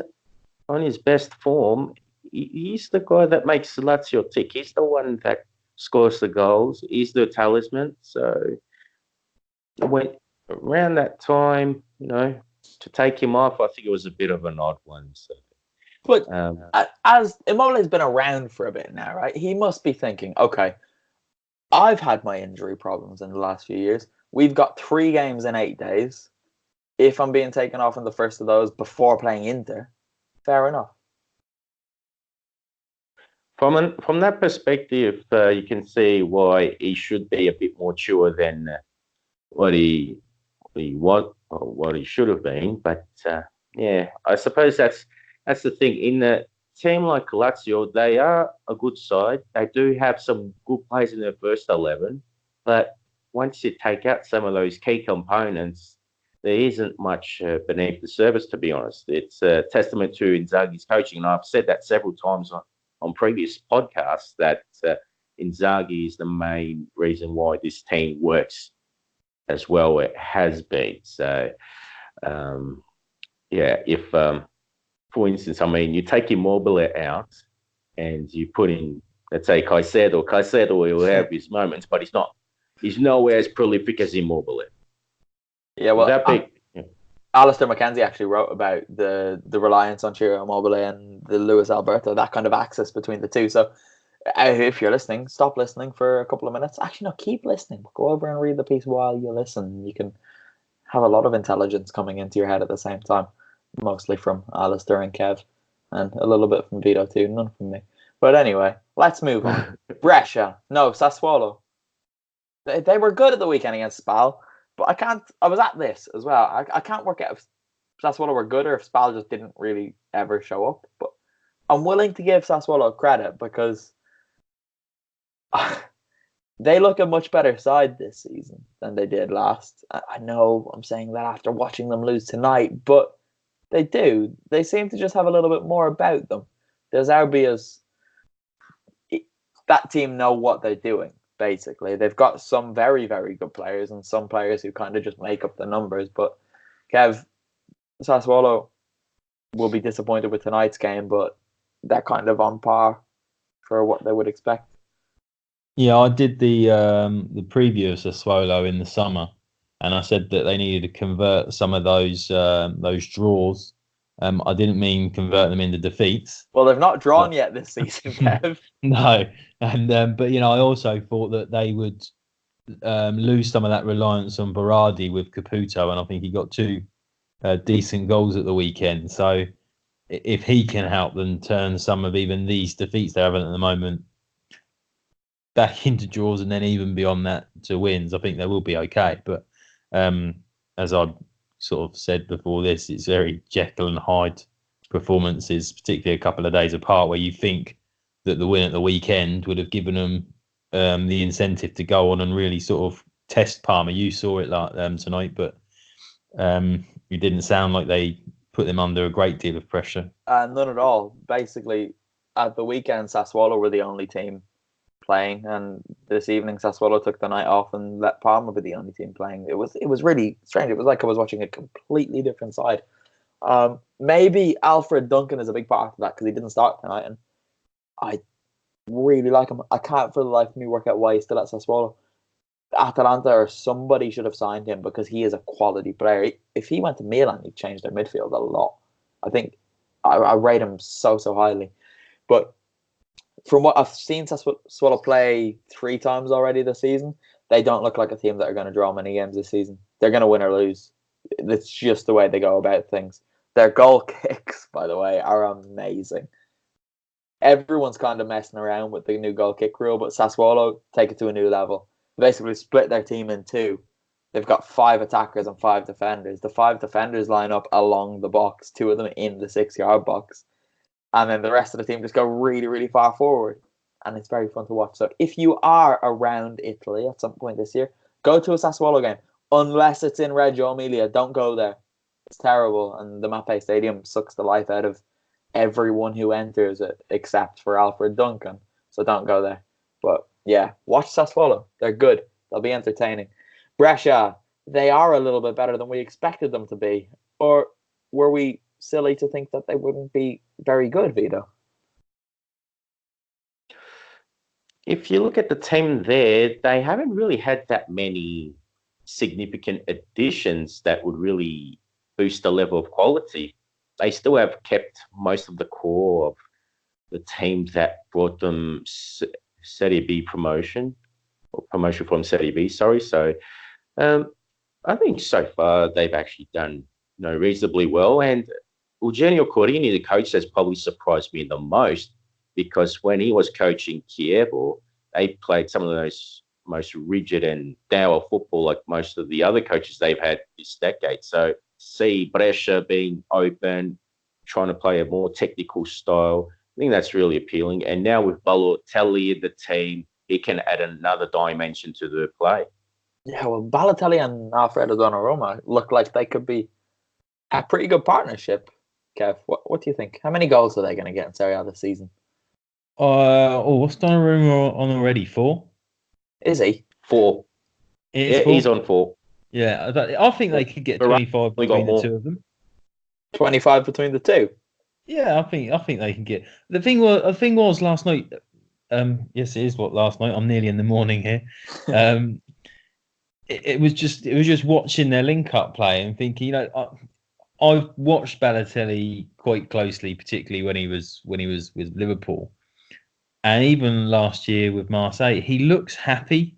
on his best form, he's the guy that makes Lazio tick. He's the one that scores the goals. He's the talisman. So when around that time, to take him off, I think it was a bit of an odd one. So, but as Immobile's been around for a bit now, right? He must be thinking, okay, I've had my injury problems in the last few years. We've got 3 games in 8 days. If I'm being taken off in the first of those before playing Inter, fair enough. From that perspective, you can see why he should be a bit more mature than what he should have been. But yeah, I suppose that's the thing. In a team like Lazio, they are a good side. They do have some good players in their first 11, but once you take out some of those key components, there isn't much beneath the surface, to be honest. It's a testament to Inzaghi's coaching, and I've said that several times on previous podcasts, that Inzaghi is the main reason why this team works as well it has been. So, if, for instance, you take Immobile out and you put in, let's say, Caicedo will have his moments, but he's nowhere as prolific as Immobile. Yeah, well, Alistair McKenzie actually wrote about the reliance on Ciro Immobile and the Luis Alberto, that kind of access between the two. So if you're listening, stop listening for a couple of minutes. Actually, no, keep listening. Go over and read the piece while you listen. You can have a lot of intelligence coming into your head at the same time, mostly from Alistair and Kev, and a little bit from Vito too, none from me. But anyway, let's move on. Brescia. No, Sassuolo. They were good at the weekend against Spal. But I was at this as well. I can't work out if Sassuolo were good or if Spal just didn't really ever show up. But I'm willing to give Sassuolo credit because they look a much better side this season than they did last. I know I'm saying that after watching them lose tonight, but they do. They seem to just have a little bit more about them. There's Arbia's. That team know what they're doing. Basically, they've got some very, very good players and some players who kind of just make up the numbers. But Kev, Sassuolo will be disappointed with tonight's game, but they're kind of on par for what they would expect. Yeah, I did the preview of Sassuolo in the summer, and I said that they needed to convert some of those draws. I didn't mean convert them into defeats. Well, they've not drawn yet this season, Kev. No, and but I also thought that they would lose some of that reliance on Berardi with Caputo, and I think he got two decent goals at the weekend. So if he can help them turn some of even these defeats they're having at the moment back into draws and then even beyond that to wins, I think they will be okay. But as I sort of said before this, it's very Jekyll and Hyde performances, particularly a couple of days apart, where you think that the win at the weekend would have given them the incentive to go on and really sort of test Parma. You saw it like tonight, but it didn't sound like they put them under a great deal of pressure. None at all. Basically, at the weekend, Sassuolo were the only team playing, and this evening Sassuolo took the night off and let Parma be the only team playing. It was really strange. It was like I was watching a completely different side. Maybe Alfred Duncan is a big part of that because he didn't start tonight, and I really like him. I can't for the life of me work out why he's still at Sassuolo. Atalanta or somebody should have signed him because he is a quality player. If he went to Milan, he'd change their midfield a lot. I think I rate him so highly. But from what I've seen Sassuolo play 3 times already this season, they don't look like a team that are going to draw many games this season. They're going to win or lose. It's just the way they go about things. Their goal kicks, by the way, are amazing. Everyone's kind of messing around with the new goal kick rule, but Sassuolo take it to a new level. They basically split their team in 2. They've got 5 attackers and 5 defenders. The 5 defenders line up along the box, 2 of them in the 6-yard box. And then the rest of the team just go really, really far forward. And it's very fun to watch. So if you are around Italy at some point this year, go to a Sassuolo game. Unless it's in Reggio Emilia, don't go there. It's terrible. And the Mapei Stadium sucks the life out of everyone who enters it except for Alfred Duncan. So don't go there. But yeah, watch Sassuolo. They're good. They'll be entertaining. Brescia, they are a little bit better than we expected them to be. Or were we silly to think that they wouldn't be very good, Vito? If you look at the team there, they haven't really had that many significant additions that would really boost the level of quality. They still have kept most of the core of the team that brought them Serie B promotion, or promotion from Serie B, sorry. So I think so far they've actually done reasonably well. And Eugenio Corini, the coach, has probably surprised me the most, because when he was coaching Kiev, they played some of those most rigid and dour football like most of the other coaches they've had this decade. So see Brescia being open, trying to play a more technical style, I think that's really appealing. And now with Balotelli in the team, he can add another dimension to the play. Yeah, well, Balotelli and Alfredo Donnarumma look like they could be a pretty good partnership. Kev, what do you think? How many goals are they going to get in Serie A this season? What's Donnarumma on already? 4? Is he? 4. He's on 4. Yeah, I think they could get 25 between the 2 of them. 25 between the 2? Yeah, I think they can get. The thing was last night. Yes, it is last night. I'm nearly in the morning here. It was just watching their link-up play and thinking, I've watched Balotelli quite closely, particularly when he was with Liverpool, and even last year with Marseille. He looks happy.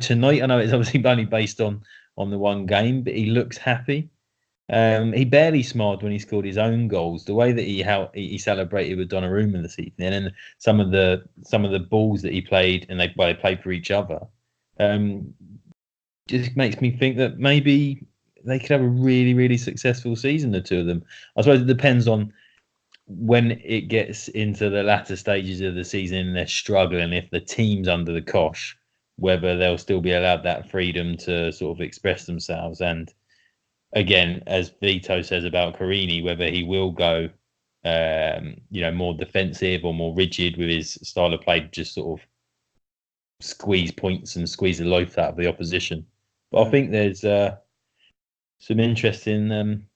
Tonight, I know it's obviously only based on the one game, but he looks happy. He barely smiled when he scored his own goals. The way that he celebrated with Donnarumma this evening, and some of the balls that he played, and they played for each other, just makes me think that maybe they could have a really, really successful season, the 2 of them. I suppose it depends on when it gets into the latter stages of the season and they're struggling, if the team's under the cosh, whether they'll still be allowed that freedom to sort of express themselves. And again, as Vito says about Carini, whether he will go more defensive or more rigid with his style of play, just sort of squeeze points and squeeze the life out of the opposition. But I think there's some interesting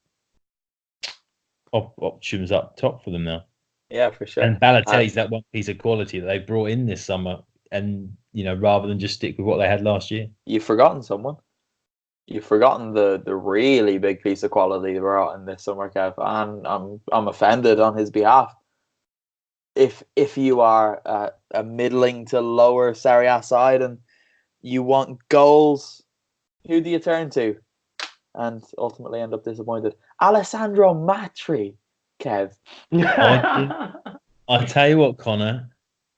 options up top for them now. Yeah, for sure. And Balotelli's that one piece of quality that they brought in this summer, and rather than just stick with what they had last year. You've forgotten someone. You've forgotten the really big piece of quality they brought in this summer, Kev, and I'm offended on his behalf. If you are a middling to lower Serie A side and You want goals. Who do you turn to? And ultimately end up disappointed. Alessandro Matri, Kev. I'll tell you what, Connor,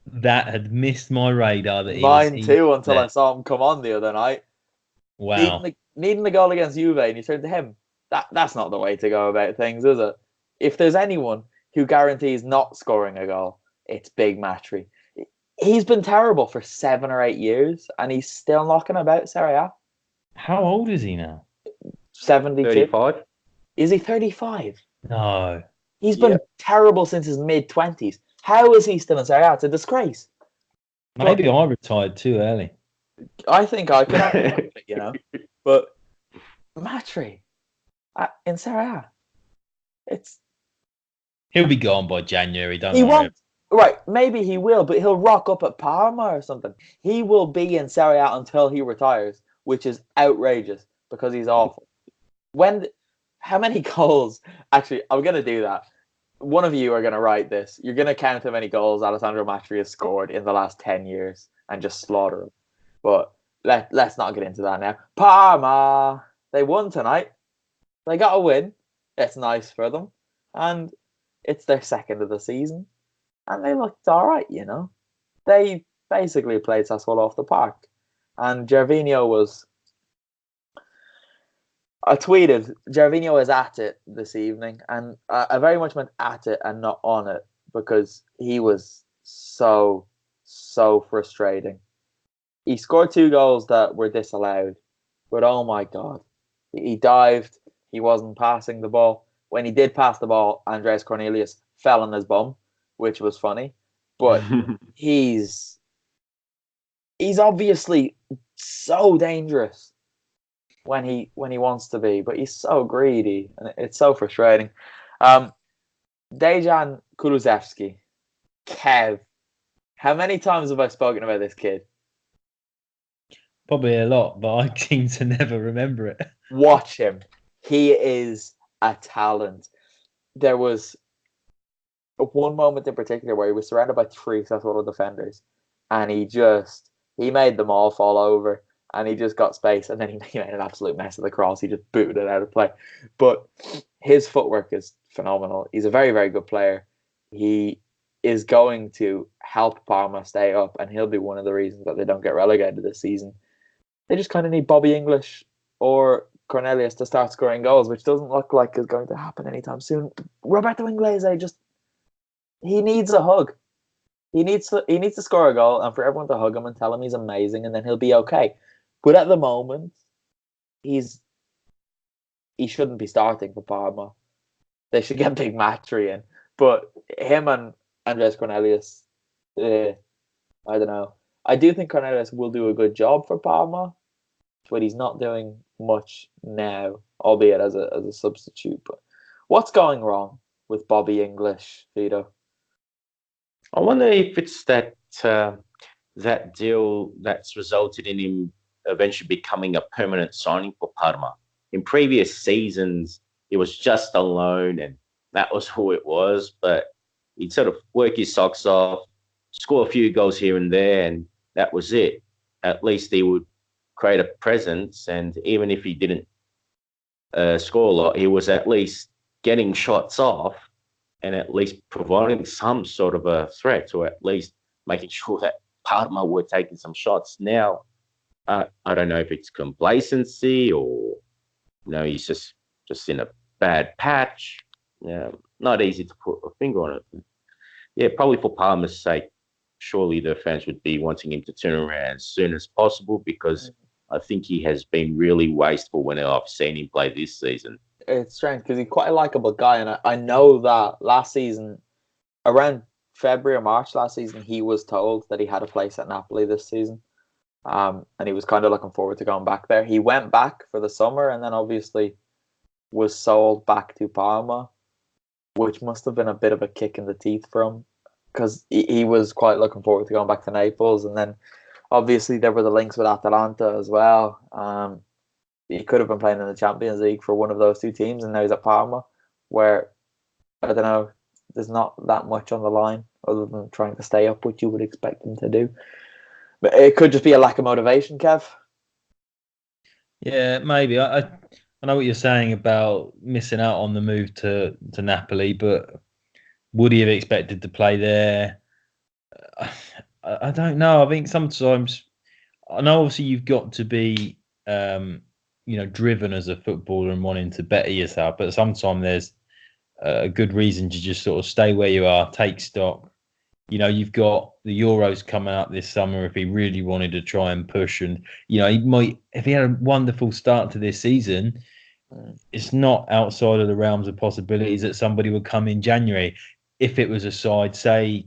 that had missed my radar. That Mine too, until there. I saw him come on the other night. Wow. Needing the goal against Juve, and you turn to him. That's not the way to go about things, is it? If there's anyone who guarantees not scoring a goal, it's Big Matri. He's been terrible for 7 or 8 years, and he's still knocking about Serie A. How old is he now? 72. 35. Is he 35? No. He's been terrible since his mid-20s. How is he still in Serie A? It's a disgrace. Maybe I retired too early. I think I could have it, you know. But Matri in Serie A, He'll be gone by January, don't he worry. won't. Right, maybe he will, but he'll rock up at Parma or something. He will be in Serie A until he retires, which is outrageous because he's awful. How many goals? Actually, I'm going to do that. One of you are going to write this. You're going to count how many goals Alessandro Matri has scored in the last 10 years and just slaughter him. But let's not get into that now. Parma, they won tonight. They got a win. It's nice for them. And it's their second of the season. And they looked all right, you know. They basically played Sassuolo off the park. And Gervinho was... I tweeted, Gervinho is at it this evening. And I very much meant at it and not on it. Because he was so frustrating. He scored 2 goals that were disallowed. But oh my God. He dived. He wasn't passing the ball. When he did pass the ball, Andreas Cornelius fell on his bum, which was funny. But he's obviously so dangerous when he wants to be, but he's so greedy, and it's so frustrating. Dejan Kulusevski, Kev. How many times have I spoken about this kid? Probably a lot, but I seem to never remember it. Watch him. He is a talent. There was one moment in particular where he was surrounded by 3 Sassuolo defenders, and he made them all fall over, and he just got space, and then he made an absolute mess of the cross. He just booted it out of play. But his footwork is phenomenal. He's a very, very good player. He is going to help Parma stay up, and he'll be one of the reasons that they don't get relegated this season. They just kind of need Bobby English or Cornelius to start scoring goals, which doesn't look like is going to happen anytime soon. Roberto Inglese he needs a hug. He needs to score a goal, and for everyone to hug him and tell him he's amazing, and then he'll be okay. But at the moment, he shouldn't be starting for Parma. They should get Big Matri in. But him and Andres Cornelius, I don't know. I do think Cornelius will do a good job for Parma, but he's not doing much now, albeit as a substitute. But what's going wrong with Bobby English, Vito? I wonder if it's that deal that's resulted in him eventually becoming a permanent signing for Parma. In previous seasons, it was just a loan, and that was who it was. But he'd sort of work his socks off, score a few goals here and there, and that was it. At least he would create a presence, and even if he didn't score a lot, he was at least getting shots off and at least providing some sort of a threat, or at least making sure that Parma were taking some shots. Now, I don't know if it's complacency or, he's just in a bad patch. Not easy to put a finger on it. Yeah, probably for Parma's sake, surely the fans would be wanting him to turn around as soon as possible, because I think he has been really wasteful when I've seen him play this season. It's strange because he's quite a likable guy, and I know that last season, around February or March last season, he was told that he had a place at Napoli this season, and he was kind of looking forward to going back there. He went back for the summer, and then obviously was sold back to Parma, which must have been a bit of a kick in the teeth for him, because he was quite looking forward to going back to Naples, and then obviously there were the links with Atalanta as well. He could have been playing in the Champions League for one of those 2 teams, and now he's at Parma, where, I don't know, there's not that much on the line other than trying to stay up, which you would expect him to do. But it could just be a lack of motivation, Kev. Yeah, maybe. I know what you're saying about missing out on the move to Napoli, but would he have expected to play there? I don't know. I think sometimes, I know obviously you've got to be, driven as a footballer and wanting to better yourself, but sometimes there's a good reason to just sort of stay where you are, take stock. You've got the Euros coming up this summer if he really wanted to try and push. And, he might, if he had a wonderful start to this season, it's not outside of the realms of possibilities that somebody would come in January. If it was a side, say,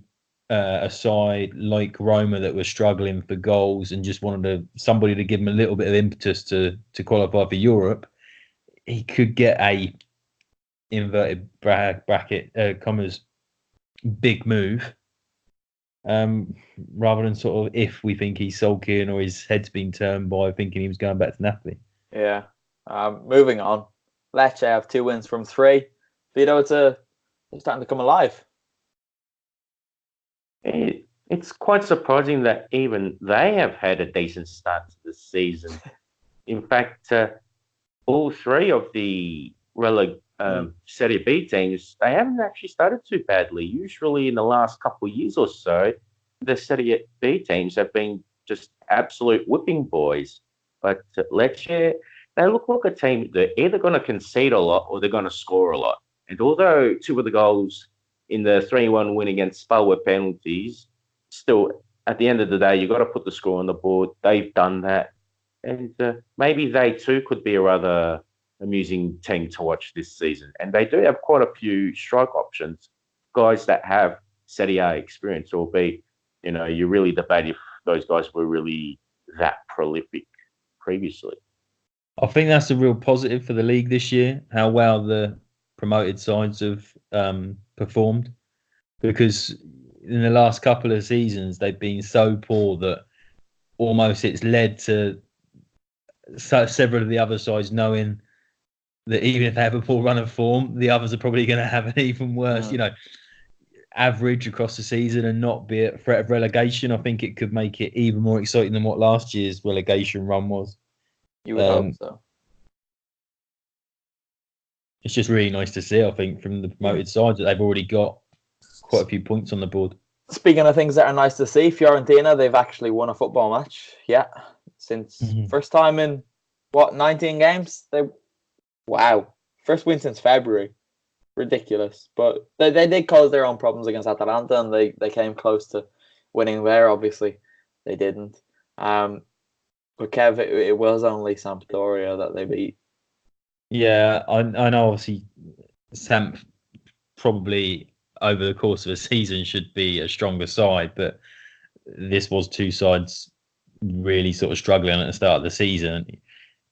a side like Roma that was struggling for goals and just wanted somebody to give him a little bit of impetus to qualify for Europe, he could get a inverted bracket commas big move. Rather than sort of if we think he's sulking or his head's been turned by thinking he was going back to Napoli. Yeah. Moving on. Lecce have 2 wins from 3. Vito, it's starting to come alive. It's quite surprising that even they have had a decent start to the season. In fact, all 3 of the Serie B teams, they haven't actually started too badly. Usually in the last couple of years or so, the Serie B teams have been just absolute whipping boys. But Lecce, they look like a team they're either going to concede a lot or they're going to score a lot. And although 2 of the goals in the 3-1 win against Spal were penalties, still, at the end of the day, you've got to put the score on the board. They've done that. And maybe they too could be a rather amusing team to watch this season. And they do have quite a few strike options, guys that have Serie A experience, albeit, you really debate if those guys were really that prolific previously. I think that's a real positive for the league this year, how well the promoted sides have performed. Because in the last couple of seasons, they've been so poor that almost it's led to several of the other sides knowing that even if they have a poor run of form, the others are probably going to have an even worse, average across the season and not be at threat of relegation. I think it could make it even more exciting than what last year's relegation run was. You would hope so. It's just really nice to see, I think, from the promoted sides that they've already got quite a few points on the board. Speaking of things that are nice to see, Fiorentina, they've actually won a football match. Yeah. Since first time in, 19 games? Wow. First win since February. Ridiculous. But they did cause their own problems against Atalanta and they came close to winning there. Obviously, they didn't. But Kev, it was only Sampdoria that they beat. Yeah, I know obviously Samp probably over the course of a season should be a stronger side, but this was 2 sides really sort of struggling at the start of the season.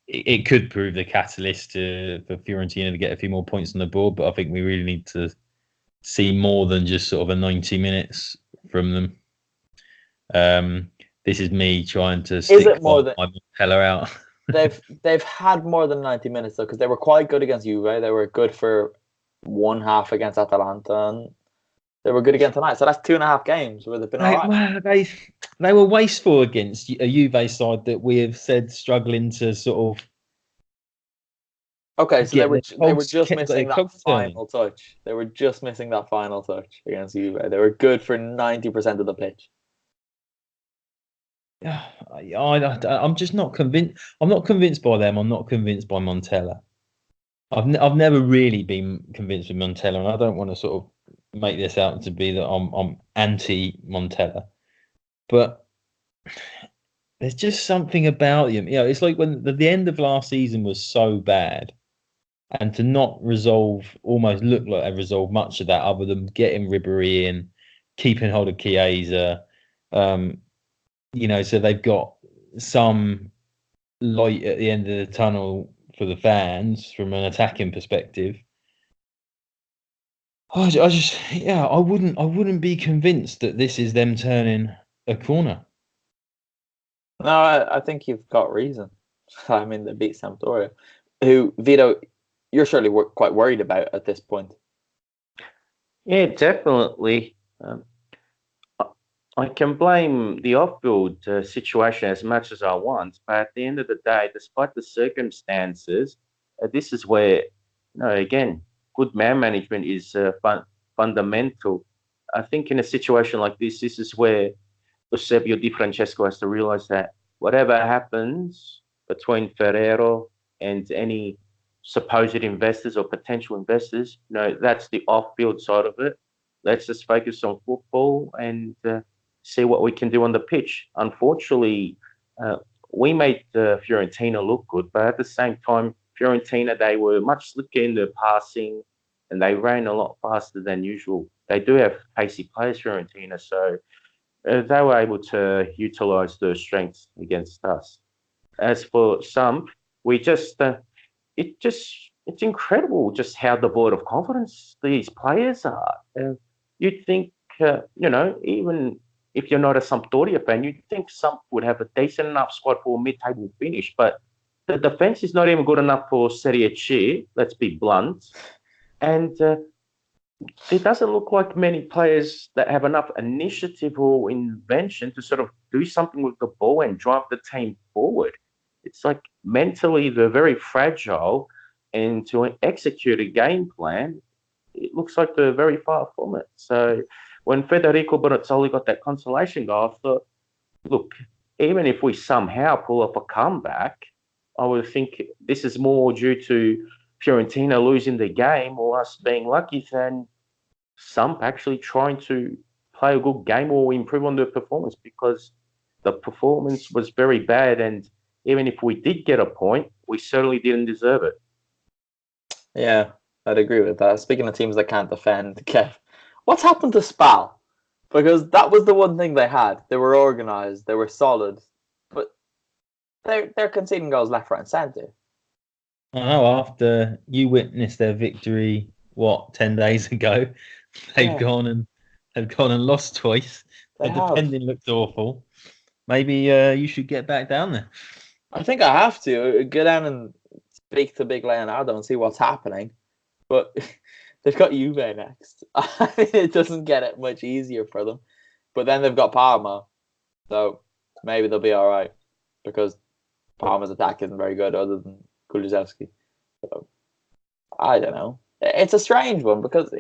It could prove the catalyst for Fiorentina to get a few more points on the board, but I think we really need to see more than just sort of a 90 minutes from them. This is me trying to stick my Montella out. They've had more than 90 minutes though, because they were quite good against Juve. They were good for 1 half against Atalanta, and they were good again tonight. So that's 2.5 games where they've been all right. They were wasteful against a Juve side that we have said struggling to sort of. Okay, so they were just missing that final touch. They were just missing that final touch against Juve. They were good for 90% of the pitch. I'm just not convinced. I'm not convinced by them. I'm not convinced by Montella. I've never really been convinced with Montella, and I don't want to sort of make this out to be that I'm anti Montella, but there's just something about him. It's like when the end of last season was so bad, and to not almost look like they resolved much of that, other than getting Ribéry in, keeping hold of Chiesa. So they've got some light at the end of the tunnel for the fans from an attacking perspective. I wouldn't be convinced that this is them turning a corner. No, I think you've got reason. I mean, they beat Sampdoria, who, Vito, you're surely quite worried about at this point. Yeah, definitely. I can blame the off-field situation as much as I want, but at the end of the day, despite the circumstances, this is where, again, good man management is fundamental. I think in a situation like this is where Eusebio Di Francesco has to realize that whatever happens between Ferrero and any supposed investors or potential investors, that's the off-field side of it. Let's just focus on football and see what we can do on the pitch. Unfortunately, we made Fiorentina look good, but at the same time, Fiorentina, they were much slicker in their passing and they ran a lot faster than usual. They do have pacey players, Fiorentina, so they were able to utilize their strengths against us. As for some, we just, it's incredible just how devoid of confidence these players are. You'd think, even if you're not a Sampdoria fan, you'd think some would have a decent enough squad for a mid-table finish, but the defense is not even good enough for Serie A, let's be blunt. And it doesn't look like many players that have enough initiative or invention to sort of do something with the ball and drive the team forward. It's like mentally they're very fragile, and to execute a game plan, it looks like they're very far from it. So when Federico Bonazzoli got that consolation goal, I thought, look, even if we somehow pull up a comeback, I would think this is more due to Fiorentina losing the game or us being lucky than some actually trying to play a good game or improve on their performance, because the performance was very bad, and even if we did get a point, we certainly didn't deserve it. Yeah, I'd agree with that. Speaking of teams that can't defend, Kev, what's happened to Spal? Because that was the one thing they had. They were organised, they were solid, but they're conceding goals left, right, and centre. I know. After you witnessed their victory, 10 days ago, they've gone and lost twice. The defending looked awful. Maybe you should get back down there. I think I have to go down and speak to Big Leonardo and see what's happening. But they've got Juve next. I mean, it doesn't get it much easier for them. But then they've got Parma. So maybe they'll be all right, because Parma's attack isn't very good other than Pogorzelski. So I don't know. It's a strange one, because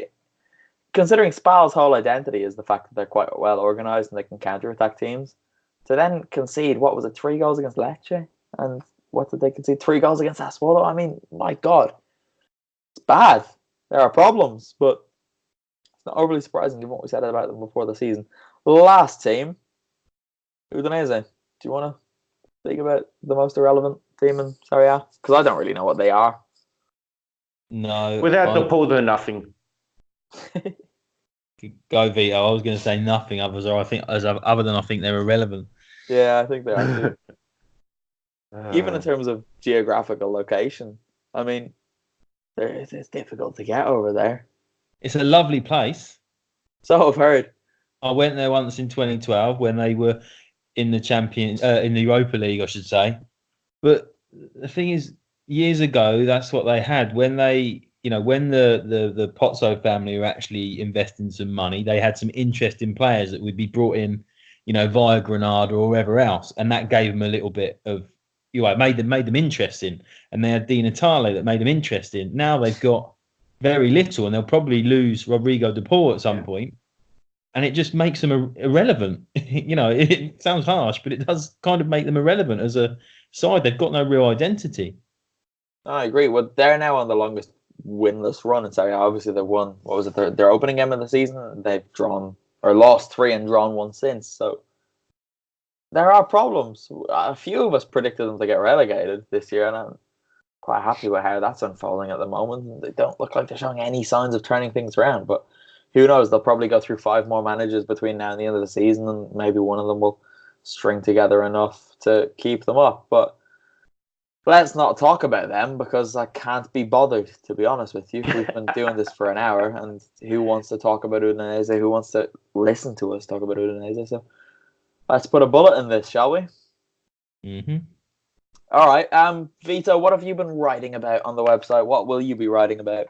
considering Spal's whole identity is the fact that they're quite well organised and they can counter-attack teams, to then concede, 3 goals against Lecce? And what did they concede? 3 goals against Sassuolo? I mean, my God. It's bad. There are problems, but it's not overly surprising given what we said about them before the season. Last team, Udinese. Do you want to think about the most irrelevant team in Serie A? Because I don't really know what they are. No. Without the pull, they're nothing. Go Vito. I was going to say nothing other than I think they're irrelevant. Yeah, I think they are too. Even in terms of geographical location, I mean, it's difficult to get over there. It's a lovely place. So I've heard. I went there once in 2012 when they were in the in the Europa League, I should say. But the thing is, years ago, that's what they had. When they, when the Pozzo family were actually investing some money, they had some interesting players that would be brought in, via Granada or wherever else, and that gave them a little bit of, made them interesting. And they had Di Natale that made them interesting. Now they've got very little, and they'll probably lose Rodrigo de Paul at some point, and it just makes them irrelevant. It sounds harsh, but it does kind of make them irrelevant as a side. They've got no real identity. I agree. Well, they're now on the longest winless run in Serie A. Obviously, they've won. What was it? Their opening game of the season. They've lost 3 and drawn 1 since. So there are problems. A few of us predicted them to get relegated this year, and I'm quite happy with how that's unfolding at the moment. They don't look like they're showing any signs of turning things around. But who knows? They'll probably go through 5 more managers between now and the end of the season, and maybe one of them will string together enough to keep them up. But let's not talk about them, because I can't be bothered, to be honest with you. We've been doing this for an hour, and who wants to talk about Udinese? Who wants to listen to us talk about Udinese? So let's put a bullet in this, shall we? Mm-hmm. All right. Vito, what have you been writing about on the website? What will you be writing about?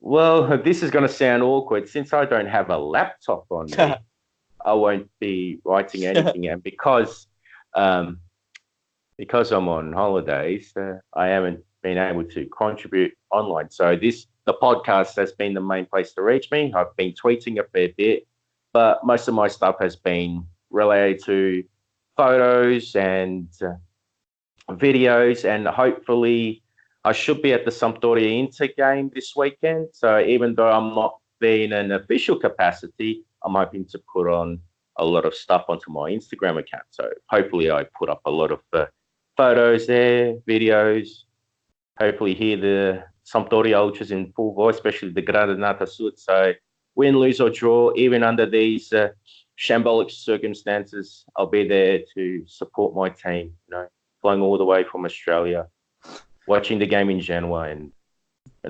Well, this is going to sound awkward since I don't have a laptop on me. I won't be writing anything, and because I'm on holidays, I haven't been able to contribute online. So the podcast has been the main place to reach me. I've been tweeting a fair bit, but most of my stuff has been related to photos and videos, and hopefully I should be at the Sampdoria Inter game this weekend. So even though I'm not being an official capacity, I'm hoping to put on a lot of stuff onto my Instagram account. So hopefully I put up a lot of photos there, videos, hopefully hear the Sampdoria ultras in full voice, especially the Granata Sud. So win, lose or draw, even under these shambolic circumstances, I'll be there to support my team, flying all the way from Australia, watching the game in Genoa, and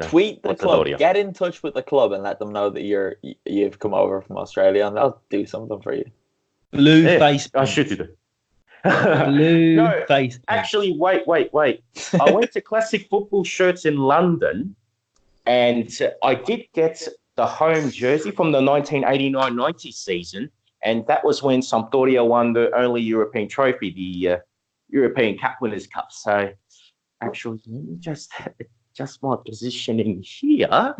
tweet the club. Doria. Get in touch with the club and let them know that you've come over from Australia, and they'll do something for you. Blue face. I should do that. Blue face. Actually, wait. I went to Classic Football Shirts in London, and I did get the home jersey from the 1989-90 season, and that was when Sampdoria won the only European trophy, the European Cup Winners' Cup. So, actually, just my positioning here,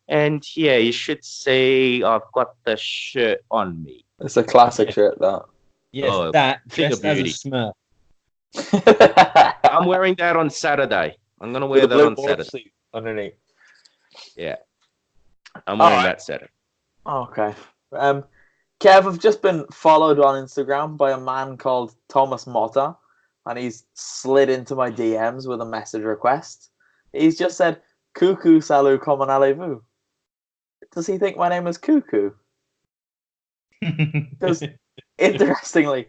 and yeah, you should see I've got the shirt on me. It's a classic shirt, that. Yes, that dressed as a Smurf. I'm wearing that on Saturday. I'm going to wear that on Saturday. Underneath. Yeah. I'm wearing that Saturday. Okay. Kev, I've just been followed on Instagram by a man called Thomas Motta, and he's slid into my DMs with a message request. He's just said, "Coucou, salut, comment allez-vous?" Does he think my name is Cuckoo? Because, interestingly,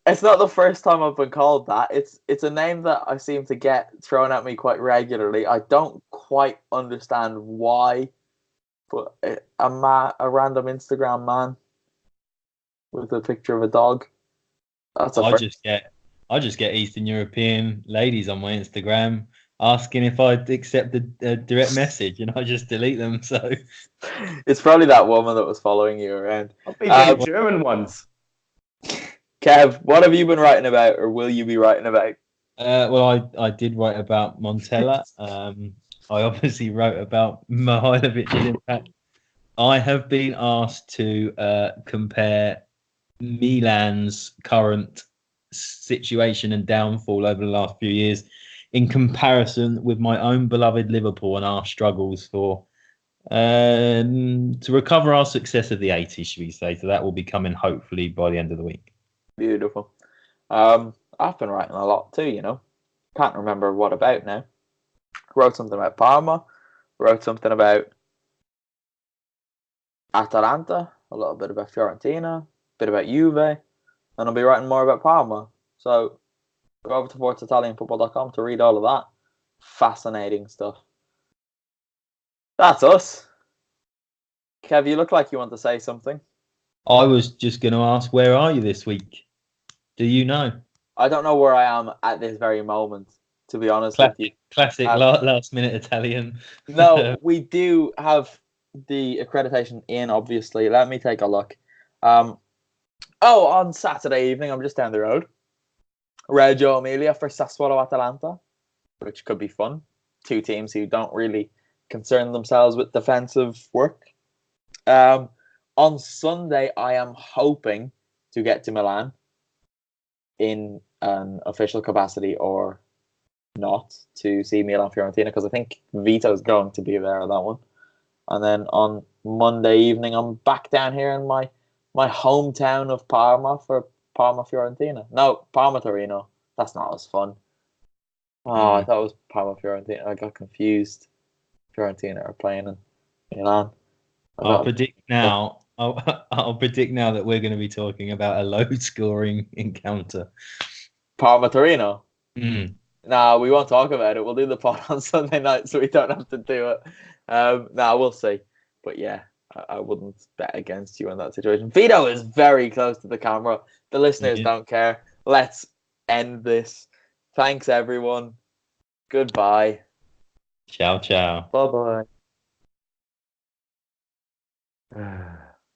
it's not the first time I've been called that. It's a name that I seem to get thrown at me quite regularly. I don't quite understand why, but a random Instagram man with a picture of a dog. That's I just get Eastern European ladies on my Instagram asking if I'd accept a direct message, and I just delete them. So it's probably that woman that was following you around. I'll be the German ones. Kev, what have you been writing about, or will you be writing about? Well, I did write about Montella. I obviously wrote about Mihailovic's impact. I have been asked to compare Milan's current situation and downfall over the last few years in comparison with my own beloved Liverpool and our struggles to recover our success of the 80s, should we say. So that will be coming hopefully by the end of the week. Beautiful. I've been writing a lot too, Can't remember what about now. Wrote something about Parma. Wrote something about Atalanta. A little bit about Fiorentina. A bit about Juve. And I'll be writing more about Parma. So go over to ForzaItalianFootball.com to read all of that. Fascinating stuff. That's us. Kev, you look like you want to say something. I was just going to ask, where are you this week? Do you know? I don't know where I am at this very moment, to be honest with you. Classic last minute Italian. No, we do have the accreditation in, obviously. Let me take a look. On Saturday evening, I'm just down the road. Reggio Emilia for Sassuolo Atalanta, which could be fun. Two teams who don't really concern themselves with defensive work. On Sunday, I am hoping to get to Milan in an official capacity or not to see Milan Fiorentina, because I think Vito is going to be there at that one. And then on Monday evening, I'm back down here in my hometown of Parma for Parma Fiorentina. No, Parma Torino. That's not as fun. Oh, I thought it was Parma Fiorentina. I got confused. Fiorentina are playing in Milan. I'll predict now that we're going to be talking about a low-scoring encounter. Parma Torino. No, we won't talk about it. We'll do the pod on Sunday night, so we don't have to do it. We'll see. But yeah, I wouldn't bet against you in that situation. Vito is very close to the camera. The listeners don't care. Let's end this. Thanks, everyone. Goodbye. Ciao, ciao. Bye-bye.